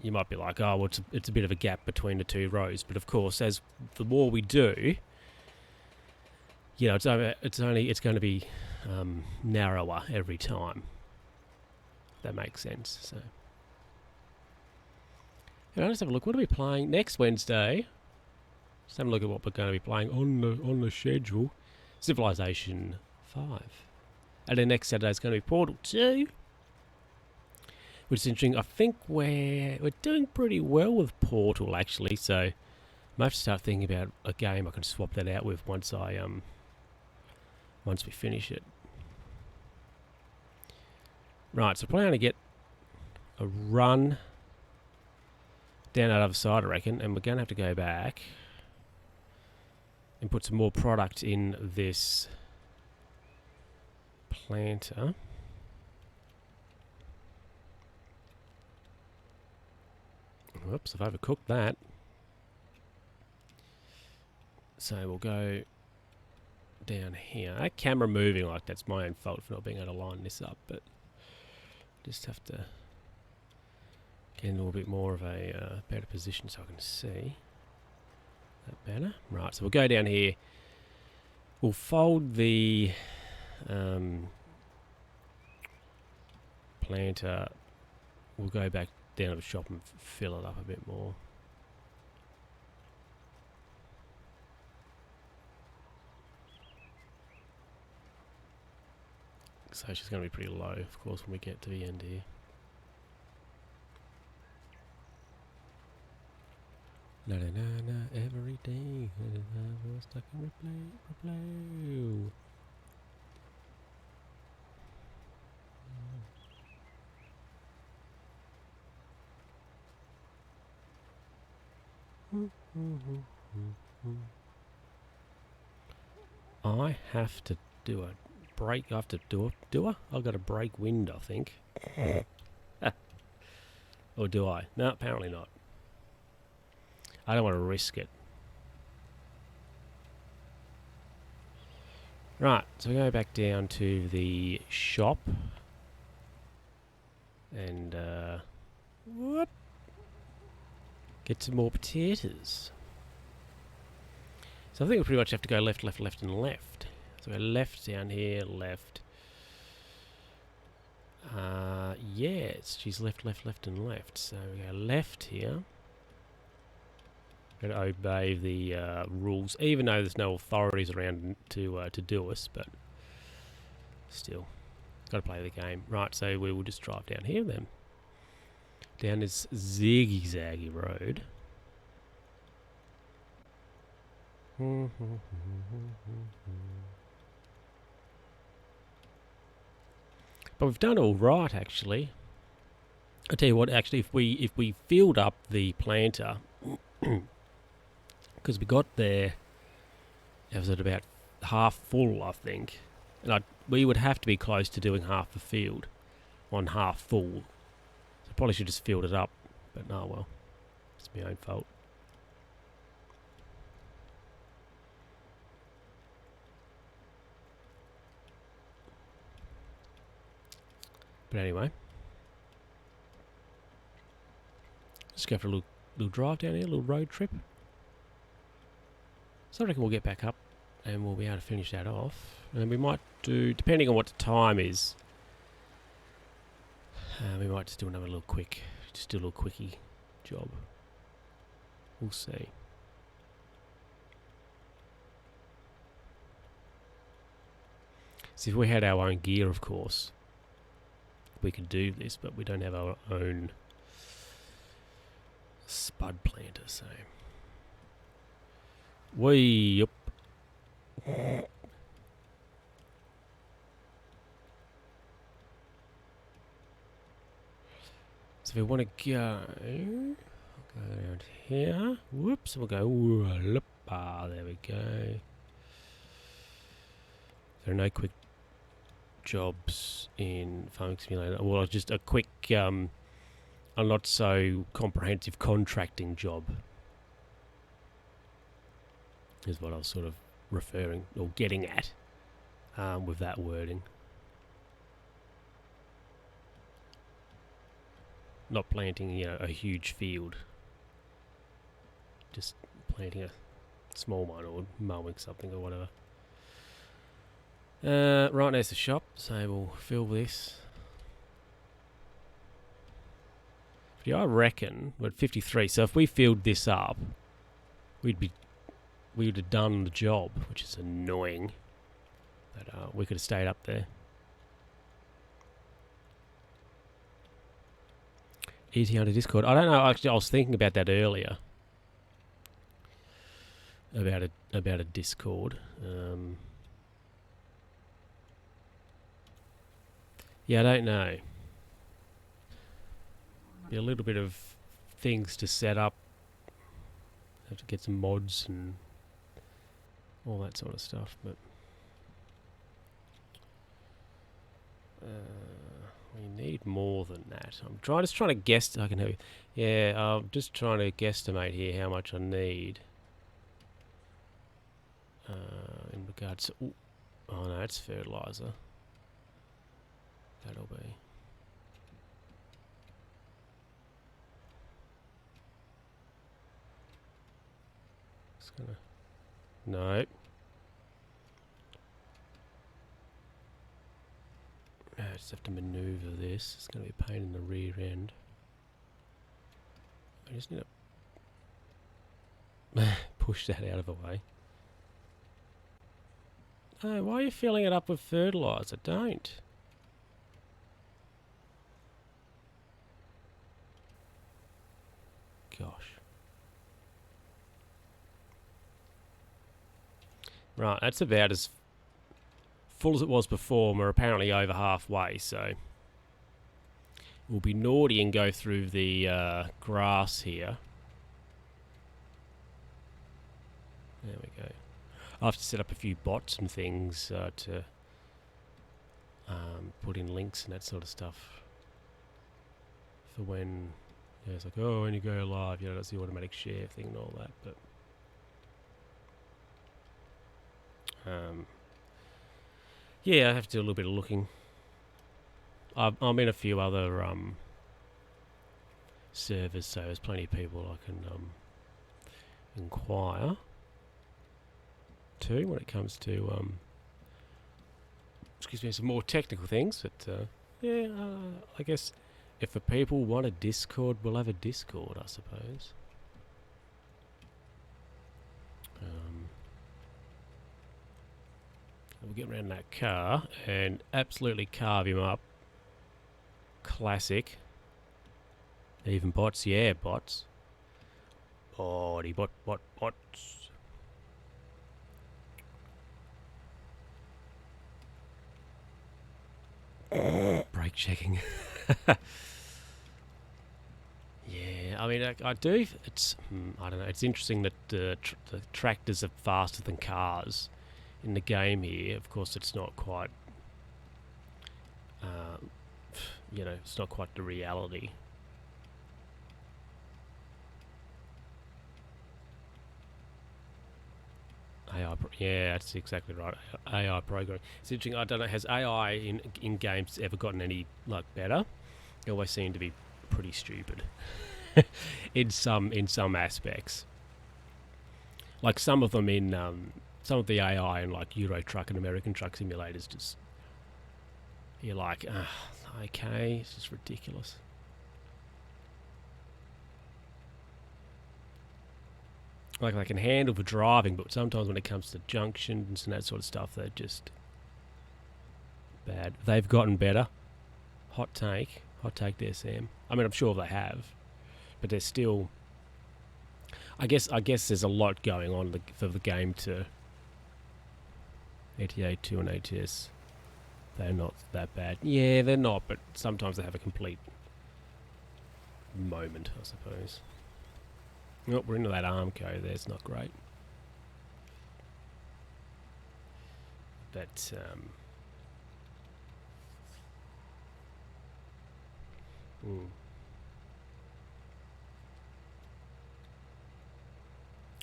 You might be like, oh, well, it's a bit of a gap between the two rows, but of course, as the more we do, you know, it's going to be narrower every time. If that makes sense. So, and let's have a look. What are we playing next Wednesday? Let's have a look at what we're going to be playing on the schedule. Civilization 5, and then next Saturday is going to be Portal 2. Which is interesting. I think we're doing pretty well with Portal actually, so I might have to start thinking about a game I can swap that out with once we finish it. Right, so probably going to get a run down that other side, I reckon, and we're going to have to go back and put some more product in this planter. Whoops, I've overcooked that. So we'll go down here. That camera moving like that's my own fault for not being able to line this up, but just have to get in a little bit more of a better position so I can see that better. Right, so we'll go down here. We'll fold the planter. We'll go back down to the shop and fill it up a bit more. So she's going to be pretty low, of course, when we get to the end here. Na na na na, every day, I was stuck in replay. I have to do a break. I have to do I? I've got to break wind, I think. Or do I? No, apparently not. I don't want to risk it. Right, so we go back down to the shop. And, whoop. Get some more potatoes. So I think we pretty much have to go left, left, left, and left. So we're left down here, left. Yeah, she's left, left, left, and left. So we go left here. Got to obey the rules, even though there's no authorities around to do us, but still, got to play the game. Right, so we will just drive down here then. Down this ziggy-zaggy road. But we've done all right, actually. I tell you what, actually, if we filled up the planter, because we got there, it was at about half full, I think, and we would have to be close to doing half the field on half full. So probably should just filled it up, but no, well, it's my own fault. But anyway, let's go for a little drive down here, a little road trip. So I reckon we'll get back up and we'll be able to finish that off. And we might do, depending on what the time is, we might just do another little quick, just do a little quickie job. We'll see. So if we had our own gear, of course, we could do this, but we don't have our own spud planter, so we So if we want to go around here, whoops, we'll go, there we go. There are no quick jobs in Farming Simulator. Well, just a quick, a not so comprehensive contracting job is what I was sort of referring or getting at with that wording. Not planting, you know, a huge field. Just planting a small one or mowing something or whatever. Right, there's the shop, so we'll fill this. But yeah, I reckon we're at 53. So if we filled this up, we would have done the job, which is annoying. But we could have stayed up there. Easy under Discord. I don't know. Actually, I was thinking about that earlier. About a Discord. Yeah, I don't know. Be a little bit of things to set up. Have to get some mods and all that sort of stuff, but we need more than that. I'm just trying to guess. I can help you. Yeah, I'm just trying to guesstimate here how much I need. In regards to, oh no, it's fertilizer. That'll be. It's gonna. No. I just have to maneuver this. It's going to be a pain in the rear end. I just need to push that out of the way. Oh, why are you filling it up with fertilizer? Don't. Gosh. Right, that's about as full as it was before, and we're apparently over halfway, so we'll be naughty and go through the grass here. There we go. I'll have to set up a few bots and things to put in links and that sort of stuff for when, yeah, it's like, oh, when you go live, you know, that's the automatic share thing and all that, but yeah, I have to do a little bit of looking. I'm in a few other servers, so there's plenty of people I can inquire to when it comes to excuse me, some more technical things. But yeah, I guess if the people want a Discord, we'll have a Discord, I suppose. We'll get around that car and absolutely carve him up. Classic. Even bots, yeah, bots. Oh, bots. Brake checking. Yeah, I mean, I do. It's I don't know. It's interesting that the tractors are faster than cars in the game here. Of course, it's not quite. You know, it's not quite the reality. Hey, Yeah, that's exactly right. AI programming. It's interesting. I don't know. Has AI in games ever gotten any like better? They always seem to be pretty stupid in some aspects. Like some of them in some of the AI in like Euro Truck and American Truck Simulators, just you're like, okay, it's just ridiculous. Like they can handle for driving, but sometimes when it comes to junctions and that sort of stuff, they're just bad. They've gotten better. Hot take there, Sam. I mean, I'm sure they have, but they're still. I guess there's a lot going on for the game to. ATA 2 and ATS, they're not that bad. Yeah, they're not, but sometimes they have a complete moment, I suppose. Oh, we're into that Armco there. It's not great. But,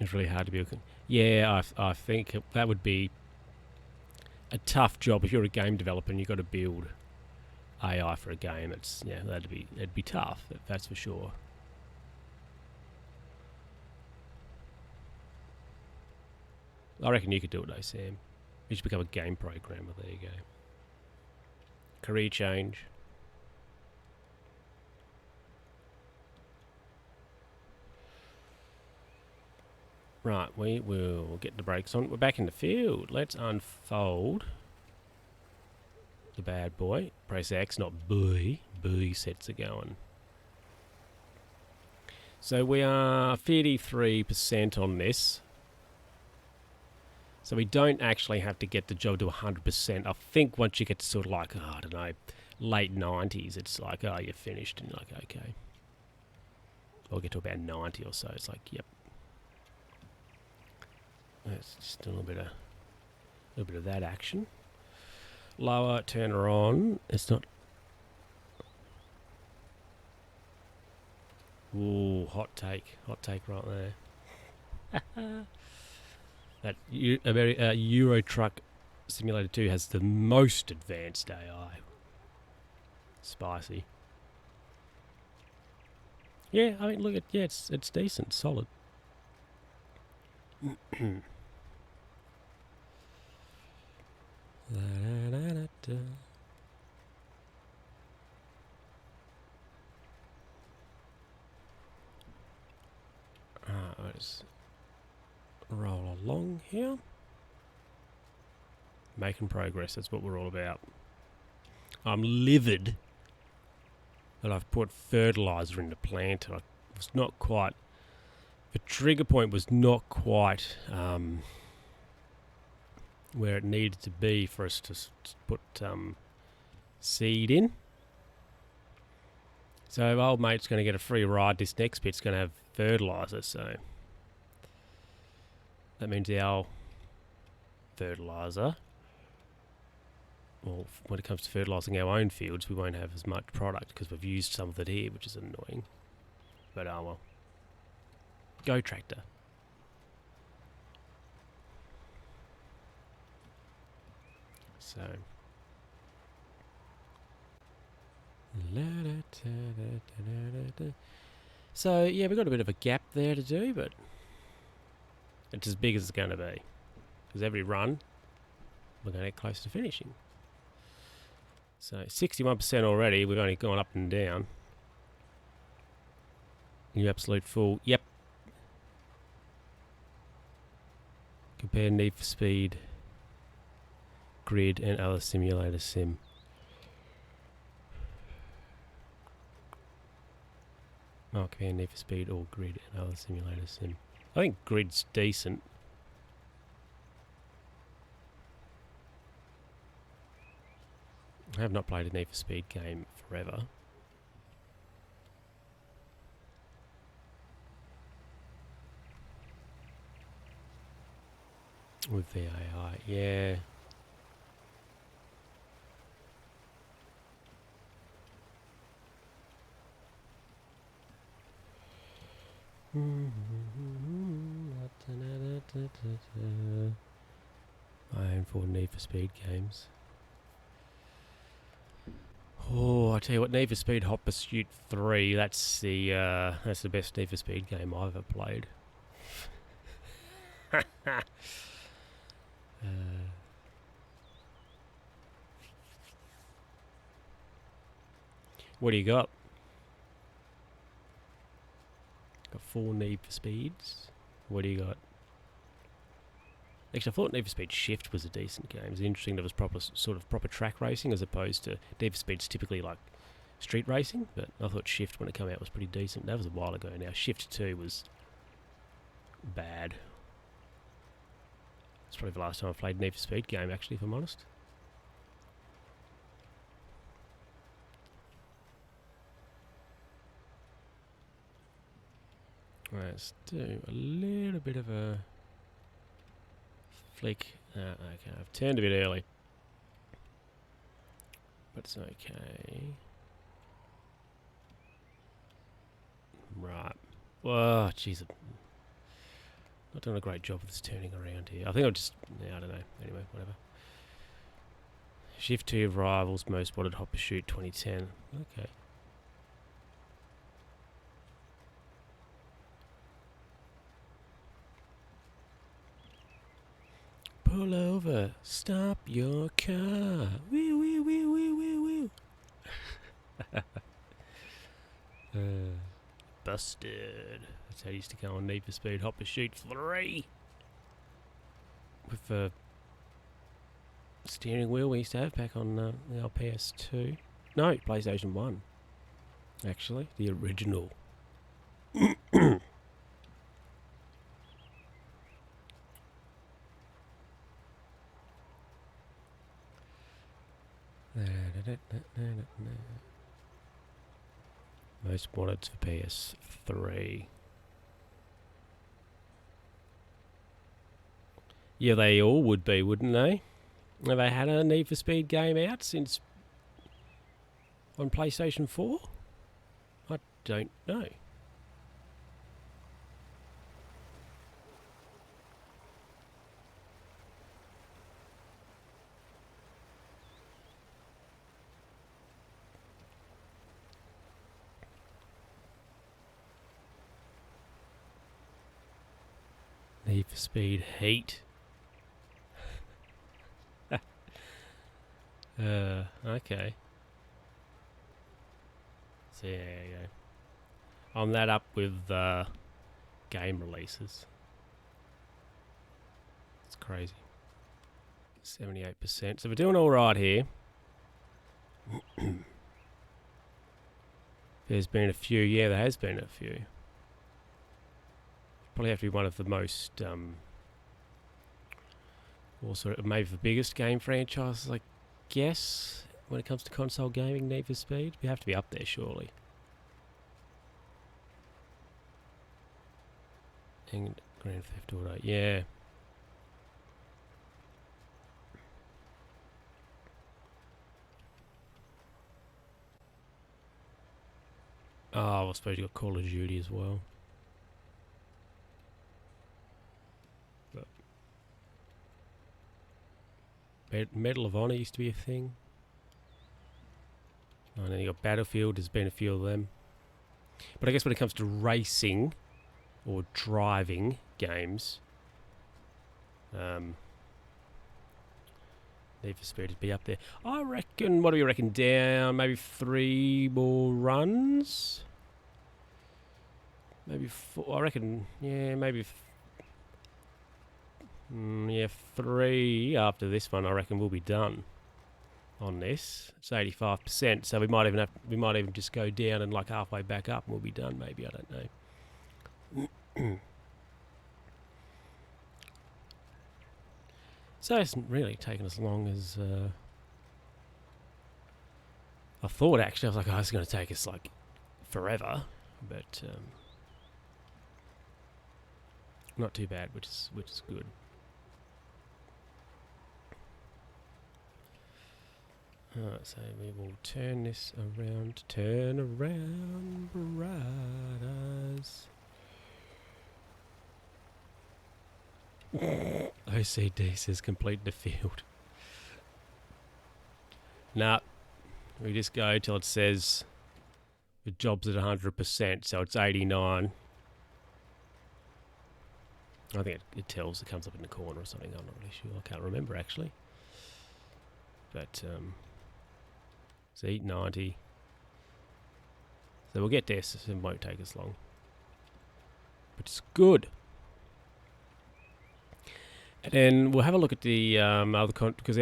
it's really hard to be... Yeah, I think that would be a tough job. If you're a game developer and you've got to build AI for a game, it'd be tough, that's for sure. I reckon you could do it though, Sam. You should become a game programmer. There you go. Career change. Right, we will get the brakes on. We're back in the field. Let's unfold the bad boy. Press X, not B. B sets are going. So we are 53% on this. So we don't actually have to get the job to 100%. I think once you get to sort of like, I don't know, late 90s, it's like, you're finished. And you're like, okay. Or get to about 90 or so. It's like, yep. That's just a little bit of that action. Lower, turn her on. It's not... Ooh, hot take right there. That Euro Truck Simulator 2 has the most advanced AI. Spicy. Yeah, I mean, look at it's decent, solid. Let's roll along here. Making progress, that's what we're all about. I'm livid that I've put fertilizer in the plant. I was not quite... The trigger point was not quite where it needed to be for us to put seed in. So old mate's going to get a free ride. This next bit's going to have fertilizer, so that means our fertilizer, well, when it comes to fertilising our own fields, we won't have as much product because we've used some of it here, which is annoying. But well. Go tractor. So yeah, we've got a bit of a gap there to do, but it's as big as it's going to be. Because every run, we're going to get close to finishing. So 61% already. We've only gone up and down. New absolute full. Yep. Compare Need for Speed, Grid, and other simulator sim. Oh, compare Need for Speed or Grid and other simulator sim. I think Grid's decent. I have not played a Need for Speed game forever. With the AI, yeah. I aim for Need for Speed games. Oh, I tell you what, Need for Speed Hot Pursuit 3, that's the best Need for Speed game I've ever played. What do you got? Got 4 Need for Speeds. What do you got? Actually, I thought Need for Speed Shift was a decent game. It's interesting that it was proper track racing as opposed to Need for Speed's typically like street racing. But I thought Shift when it came out was pretty decent. That was a while ago now. Shift 2 was bad. It's probably the last time I played Need for Speed game, actually, if I'm honest. Right, let's do a little bit of a flick. Okay, I've turned a bit early. But it's okay. Right. Whoa, jeez. Not doing a great job of this turning around here. I think I'll just... Yeah, I don't know. Anyway, whatever. Shift 2 of Rivals, Most Wanted Hot Pursuit 2010. Okay. Pull over. Stop your car. Wee, wee, wee, wee, wee, wee. Busted. That's how I used to go on Need for Speed Hot Pursuit 3. With the steering wheel we used to have back on the old PS2. No, PlayStation 1. Actually, the original. Most Wanted for PS3. Yeah, they all would be, wouldn't they? Have they had a Need for Speed game out since on PlayStation 4? I don't know. Need for Speed Heat. Okay. So yeah, there you go. I'm that up with game releases. It's crazy. 78%. So we're doing all right here. There's been a few. Yeah, there has been a few. Probably have to be one of the most, also maybe the biggest game franchises, I guess, when it comes to console gaming. Need for Speed, we have to be up there, surely. And Grand Theft Auto, yeah. Oh, I suppose you got Call of Duty as well. Medal of Honor used to be a thing. Oh, and then you got Battlefield. There's been a few of them. But I guess when it comes to racing or driving games, Need for Speed would be up there. I reckon. What do you reckon? Down maybe 3 more runs. Maybe 4. I reckon. Yeah, maybe. Yeah, 3 after this one. I reckon we'll be done on this. It's 85%, so we might even just go down and like halfway back up, and we'll be done. Maybe, I don't know. So it hasn't really taken as long as I thought. Actually, I was like, oh, it's going to take us like forever, but not too bad, which is good. Alright, so we will turn this around. Turn around, bright eyes. OCD says complete the field. Nah, we just go till it says the job's at 100%, so it's 89. I think it tells, it comes up in the corner or something, I'm not really sure, I can't remember actually. But, see, 90. So we'll get there, so it won't take us long. But it's good. And then we'll have a look at the other because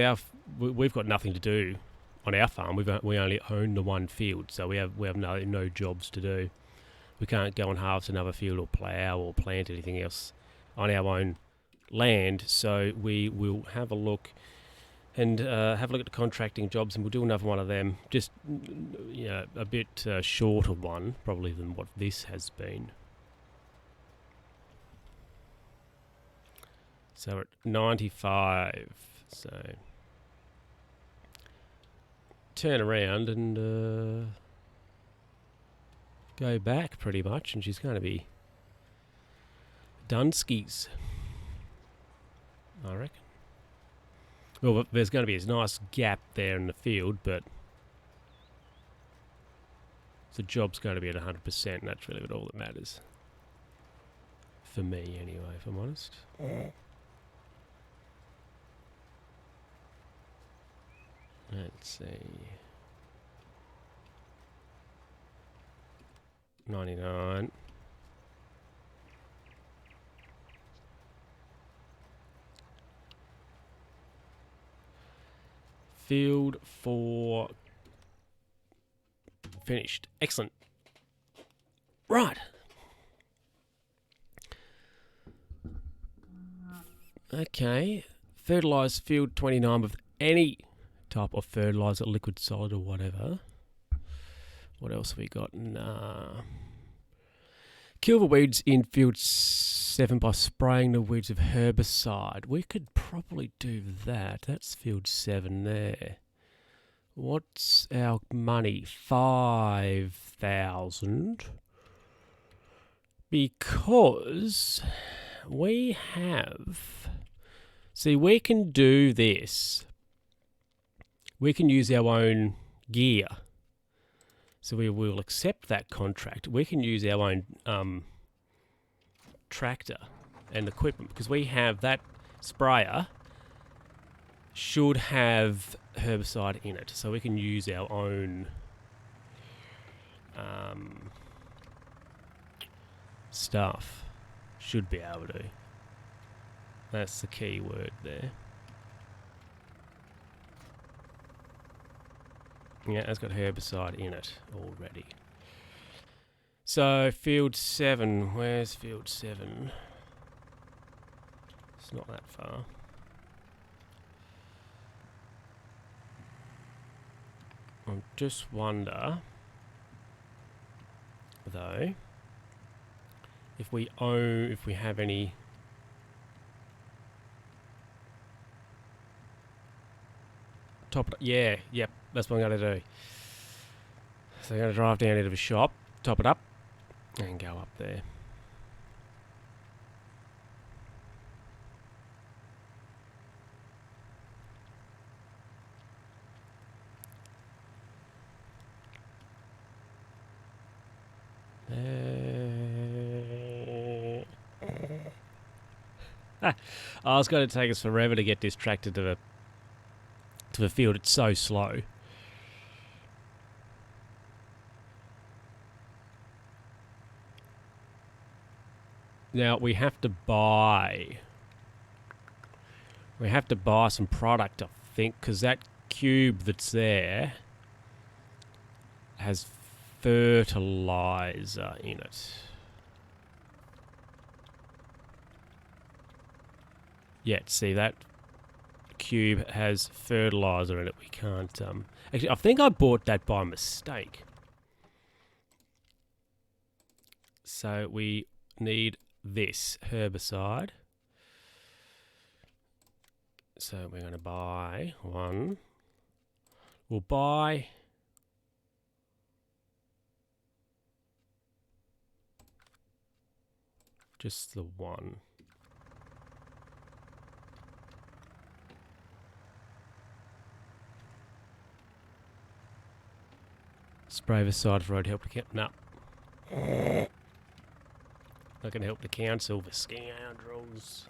we've got nothing to do on our farm. We only own the one field, so we have no jobs to do. We can't go and harvest another field or plough or plant anything else on our own land. So we will have a look and have a look at the contracting jobs, and we'll do another one of them. Just a bit shorter one probably than what this has been. So we're at 95. So turn around and go back pretty much, and she's going to be Dunskies, I reckon. Well, there's going to be a nice gap there in the field, but the job's going to be at 100%, and that's really all that matters. For me, anyway, if I'm honest. Let's see. 99. Field 4 finished. Excellent. Right. Okay. Fertilise field 29 with any type of fertilizer, liquid, solid, or whatever. What else have we got? Nah. Kill the weeds in field 7 by spraying the weeds with herbicide. We could probably do that. That's field 7 there. What's our money? 5,000. Because we have... See, we can do this. We can use our own gear. So we will accept that contract. We can use our own tractor and equipment because we have that sprayer should have herbicide in it. So we can use our own stuff. Should be able to. That's the key word there. Yeah, it's got herbicide in it already. So, field 7. Where's field 7? It's not that far. I just wonder, though, if we have any... Yeah, yep, that's what I'm going to do. So I'm going to drive down into the shop, top it up, and go up there. Oh, it's going to take us forever to get this tractor to the field. It's so slow. Now we have to buy some product, I think, because that cube that's there has fertilizer in it. Yeah, see that cube has fertilizer in it. We can't actually, I think I bought that by mistake. So we need this herbicide. So we're going to buy one. We'll buy just the one. Spray the side of the road help the council. No. Not going to help the council, the scoundrels.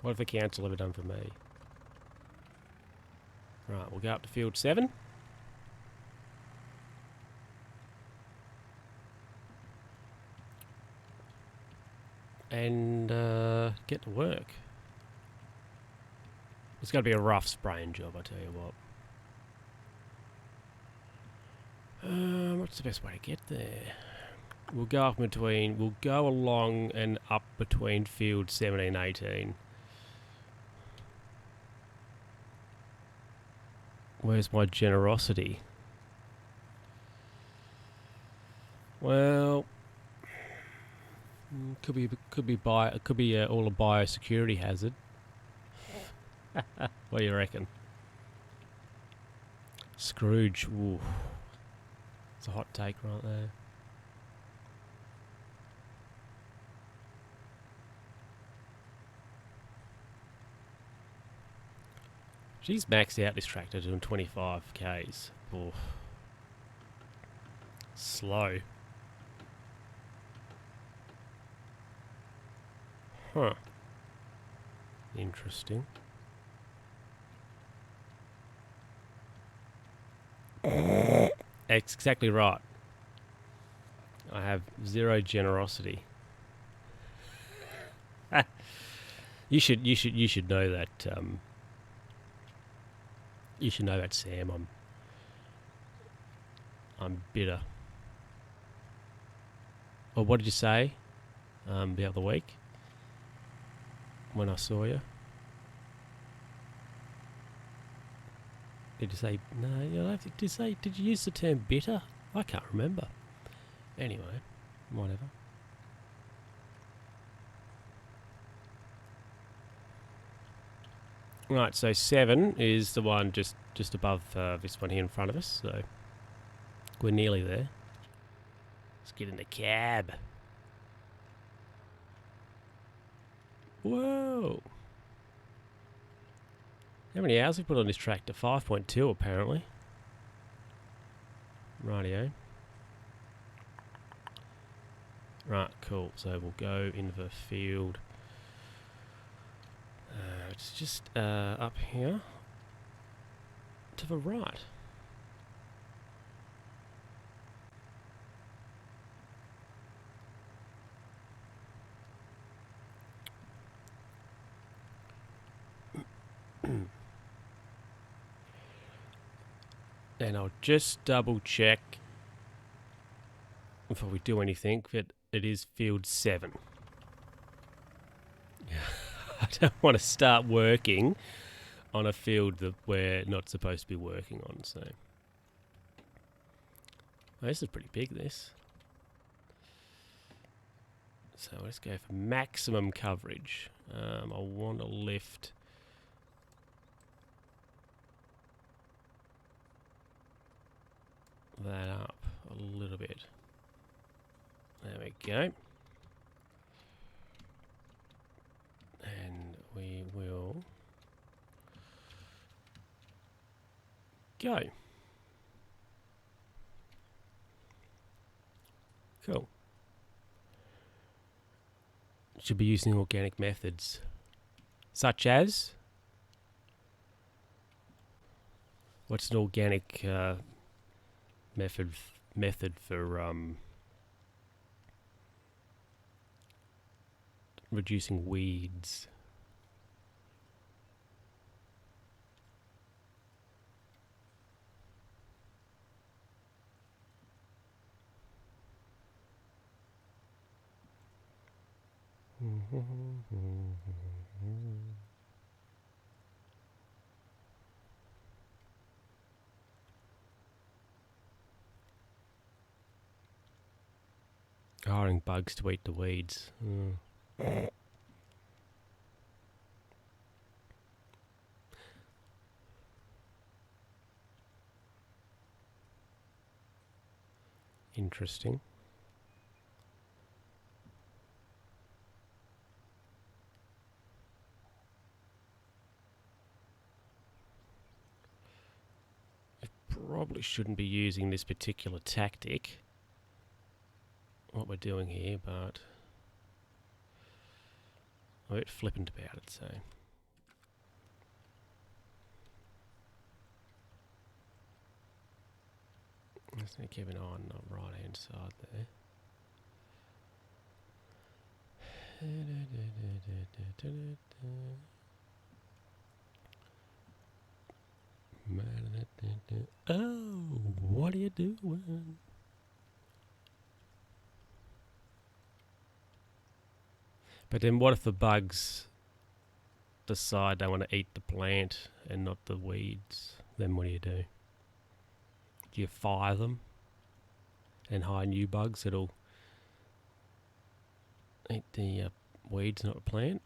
What have the council ever done for me? Right, we'll go up to field 7. And get to work. It's going to be a rough spraying job, I tell you what. What's the best way to get there? We'll go up between. We'll go along and up between field 17 and 18. Where's my generosity? Well, could be all a biosecurity hazard. What do you reckon? Scrooge. Ooh. It's a hot take right there. She's maxed out this tractor doing 25 Ks. Ooh. Slow. Huh. Interesting. Exactly right. I have zero generosity. You should know that. You should know that, Sam. I'm bitter. Well, what did you say? The other week when I saw you. Did you say no? You don't think to say. Did you use the term bitter? I can't remember. Anyway, whatever. Right, so 7 is the one just above this one here in front of us. So we're nearly there. Let's get in the cab. Whoa! How many hours have we put on this tractor? 5.2 apparently. Rightio. Right, cool. So we'll go into the field. It's just up here to the right. And I'll just double check before we do anything that it is field 7. I don't want to start working on a field that we're not supposed to be working on, so. Oh, this is pretty big, this. So let's go for maximum coverage. I want to lift that up a little bit. There we go. And we will go. Cool. Should be using organic methods, such as what's an organic method for reducing weeds? Hiring bugs to eat the weeds. Interesting. probably shouldn't be using this particular tactic, what we're doing here, but I'm a bit flippant about it, so. Just need to keep an eye on the right hand side there. Oh, what are you doing? But then what if the bugs decide they want to eat the plant and not the weeds? Then what do you do? Do you fire them and hire new bugs that'll eat the weeds, not the plant?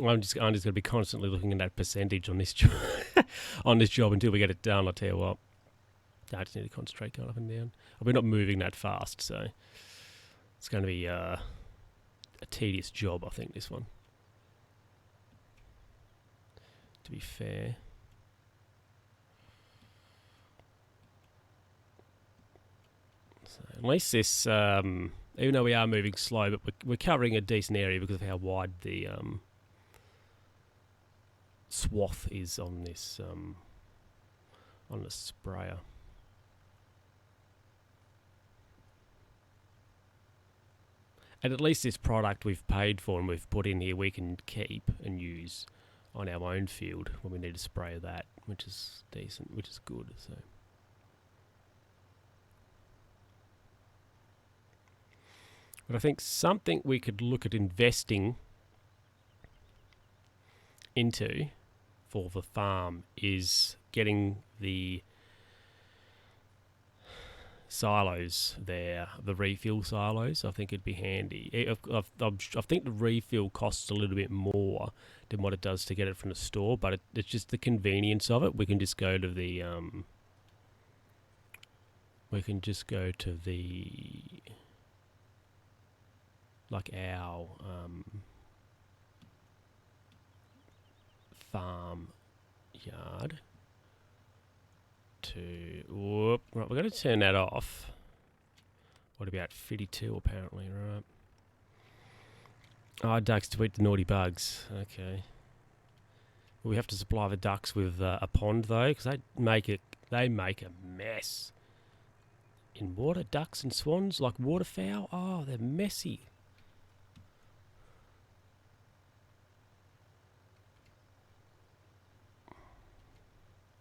I'm just going to be constantly looking at that percentage on this job, on this job until we get it done. I'll tell you what. I just need to concentrate going up and down. We're not moving that fast, so it's going to be a tedious job, I think, this one. To be fair. So at least this, even though we are moving slow, but we're covering a decent area because of how wide the swath is on this on the sprayer. And at least this product we've paid for and we've put in here we can keep and use on our own field when we need to spray that, which is decent, which is good. So. But I think something we could look at investing into for the farm is getting the silos there, the refill silos. I think it'd be handy. I think the refill costs a little bit more than what it does to get it from the store, but it's just the convenience of it. We can just go to the like our farm yard to, whoop, right, we're going to turn that off. What about 52 apparently, right? Oh, ducks to eat the naughty bugs. Okay. We have to supply the ducks with a pond though, because they make a mess. In water, ducks and swans, like waterfowl, oh, they're messy.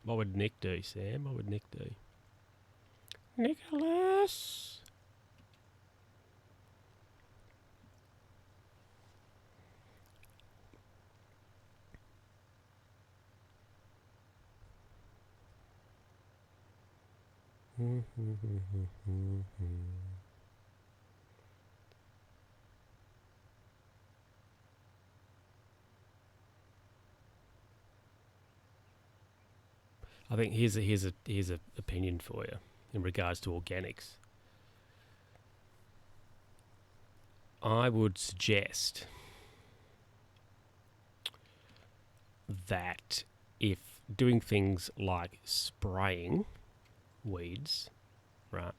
What would Nick do, Sam? What would Nick do? Nicholas! I think here's a opinion for you in regards to organics. I would suggest that if doing things like spraying weeds, right,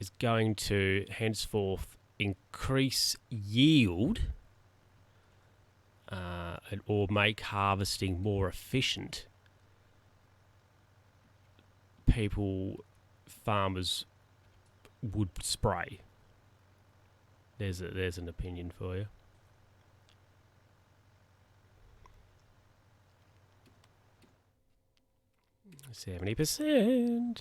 is going to henceforth increase yield or make harvesting more efficient, farmers would spray. There's an opinion for you. %.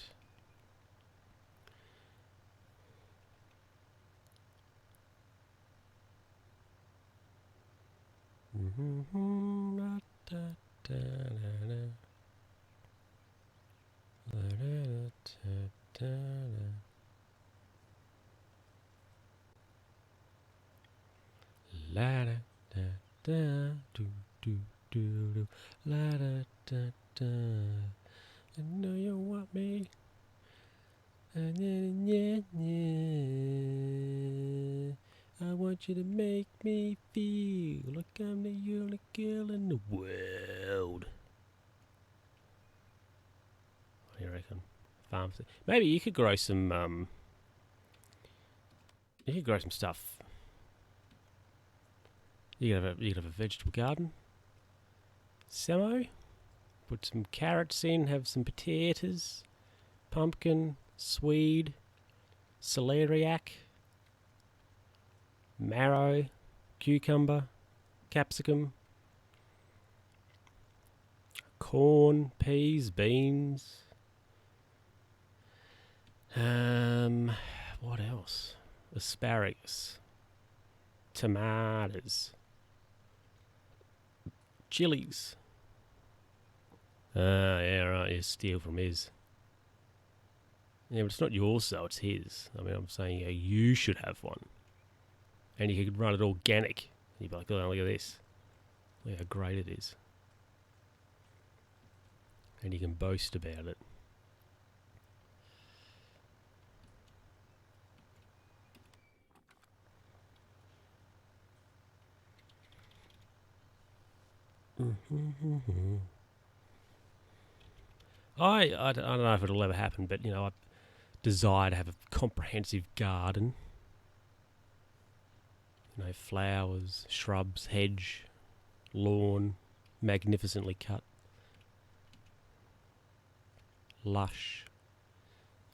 La da da da do do do do la da da da. I know you want me. Yeah, yeah, yeah. want you to make me feel like I'm the only girl in the world. What do you reckon? Farm. Maybe you could grow some. You could grow some stuff. You could have a vegetable garden. Samo. Put some carrots in. Have some potatoes, pumpkin, swede, celeriac, marrow, cucumber, capsicum, corn, peas, beans. What else? Asparagus, tomatoes, chilies. Yeah, right. You steal from his. Yeah, but it's not yours, though. It's his. I mean, I'm saying you should have one. And you could run it organic. You'd be like, oh, look at this. Look how great it is. And you can boast about it. I don't know if it'll ever happen, but, I desire to have a comprehensive garden. Flowers, shrubs, hedge, lawn, magnificently cut. Lush.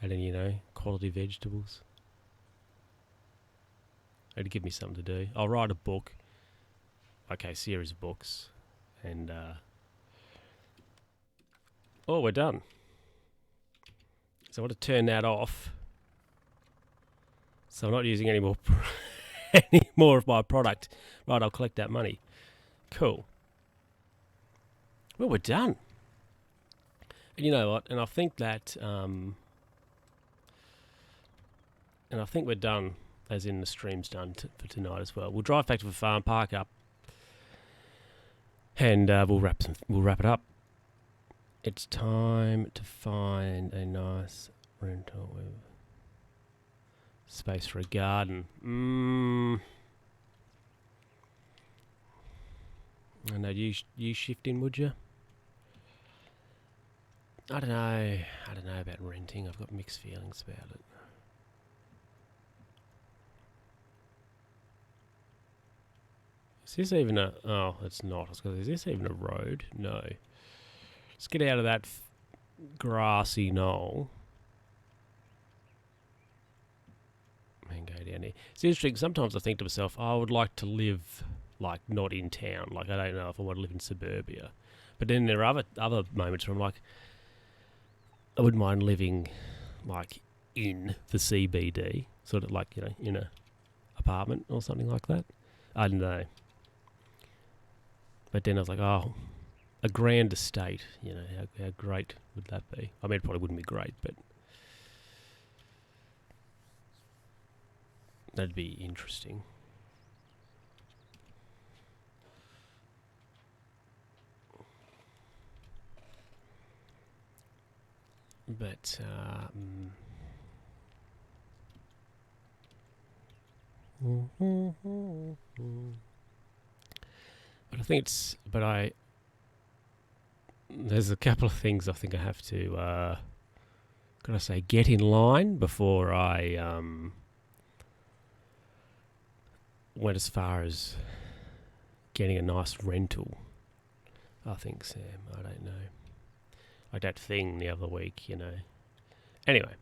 And then, quality vegetables. It'd give me something to do. I'll write a book. Okay, series of books. And, we're done. So I want to turn that off. So I'm not using any more any more of my product. Right, I'll collect that money. Cool. Well, we're done. And you know what? And I think that, and I think we're done, as in the stream's done for tonight as well. We'll drive back to the farm, park up, and we'll wrap it up. It's time to find a nice rental with space for a garden. I know you shift in, would you? I don't know about renting. I've got mixed feelings about it. Is this even a... Oh, it's not. I was going to say, is this even a road? No. Let's get out of that grassy knoll. And go down here. It's interesting. Sometimes I think to myself, I would like to live, not in town. I don't know if I want to live in suburbia. But then there are other moments where I'm like, I wouldn't mind living, in the CBD. Sort of in a apartment or something like that. I don't know. But then I was like, oh, a grand estate, how great would that be? I mean, it probably wouldn't be great, but that'd be interesting. But, but I think there's a couple of things I think I have to, get in line before I went as far as getting a nice rental. I think, Sam. I don't know. Like that thing the other week, Anyway.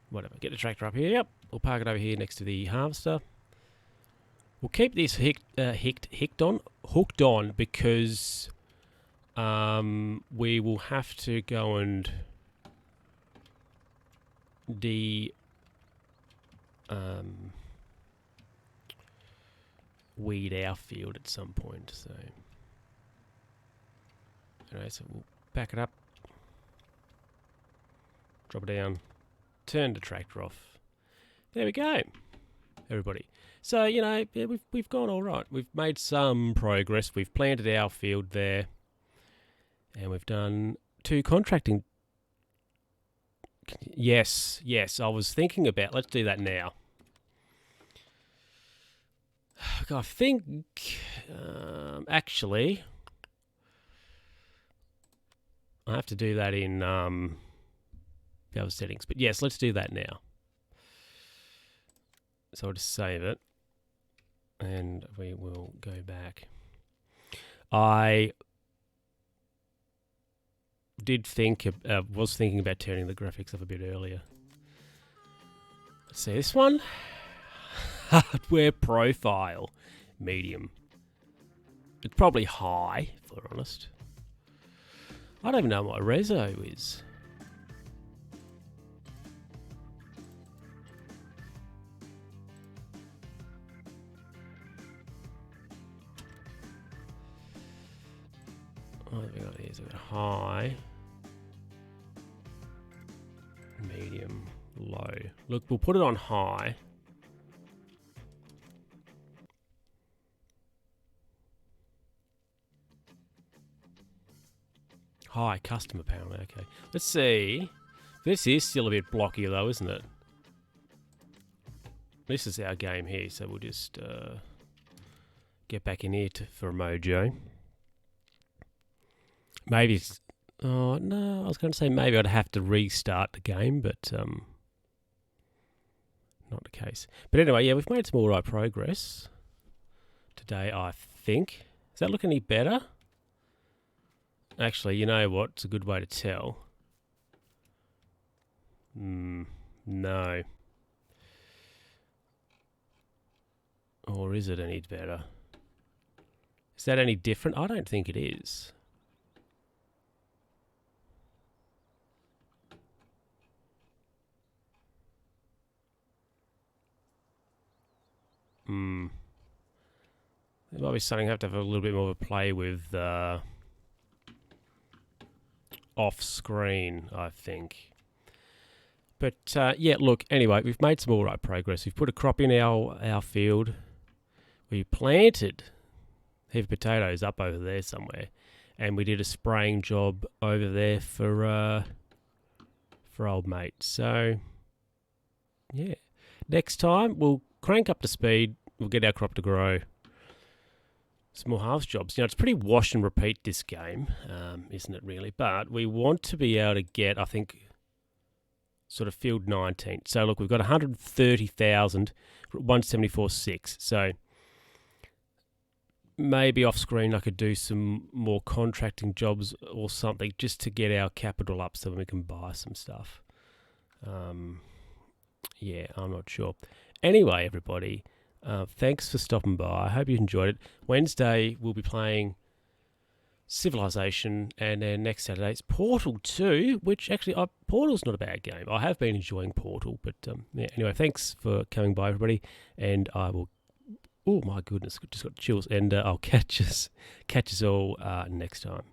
Whatever. Get the tractor up here. Yep. We'll park it over here next to the harvester. We'll keep this hooked on because we will have to go and weed our field at some point. So, anyway, so we'll pack it up, drop it down, turn the tractor off. There we go, everybody. So, we've gone all right. We've made some progress. We've planted our field there. And we've done 2 contracting. Yes. I was thinking about... Let's do that now. I think, actually, I have to do that in the other settings. But yes, let's do that now. So I'll just save it, and we will go back. I was thinking about turning the graphics up a bit earlier. Let's see this one. Hardware profile, medium. It's probably high, if we're honest. I don't even know what Rezo is. What have we got here? So we've got high, medium, low. Look, we'll put it on high. High, custom apparently, okay. Let's see. This is still a bit blocky though, isn't it? This is our game here, so we'll just get back in here for a mojo. Maybe it's... Oh, no, I was going to say maybe I'd have to restart the game, but not the case. But anyway, yeah, we've made some alright progress today, I think. Does that look any better? Actually, you know what? It's a good way to tell. No. Or is it any better? Is that any different? I don't think it is. There might be something I have to have a little bit more of a play with off screen, I think. But yeah, look, anyway, we've made some alright progress. We've put a crop in our field. We planted a heap of potatoes up over there somewhere. And we did a spraying job over there for old mate. So, yeah. Next time, we'll crank up to speed. We'll get our crop to grow. Some more harvest jobs. You know, it's pretty wash and repeat, this game, isn't it really? But we want to be able to get, I think, sort of field 19. So look, we've got 130,000, 174.6. So maybe off screen I could do some more contracting jobs or something just to get our capital up so we can buy some stuff. Yeah, I'm not sure. Anyway, everybody, thanks for stopping by. I hope you enjoyed it. Wednesday, we'll be playing Civilization, and then next Saturday it's Portal 2, which actually, Portal's not a bad game. I have been enjoying Portal, but yeah. Anyway, thanks for coming by, everybody, and I will... Oh, my goodness, just got chills, and I'll catch us all next time.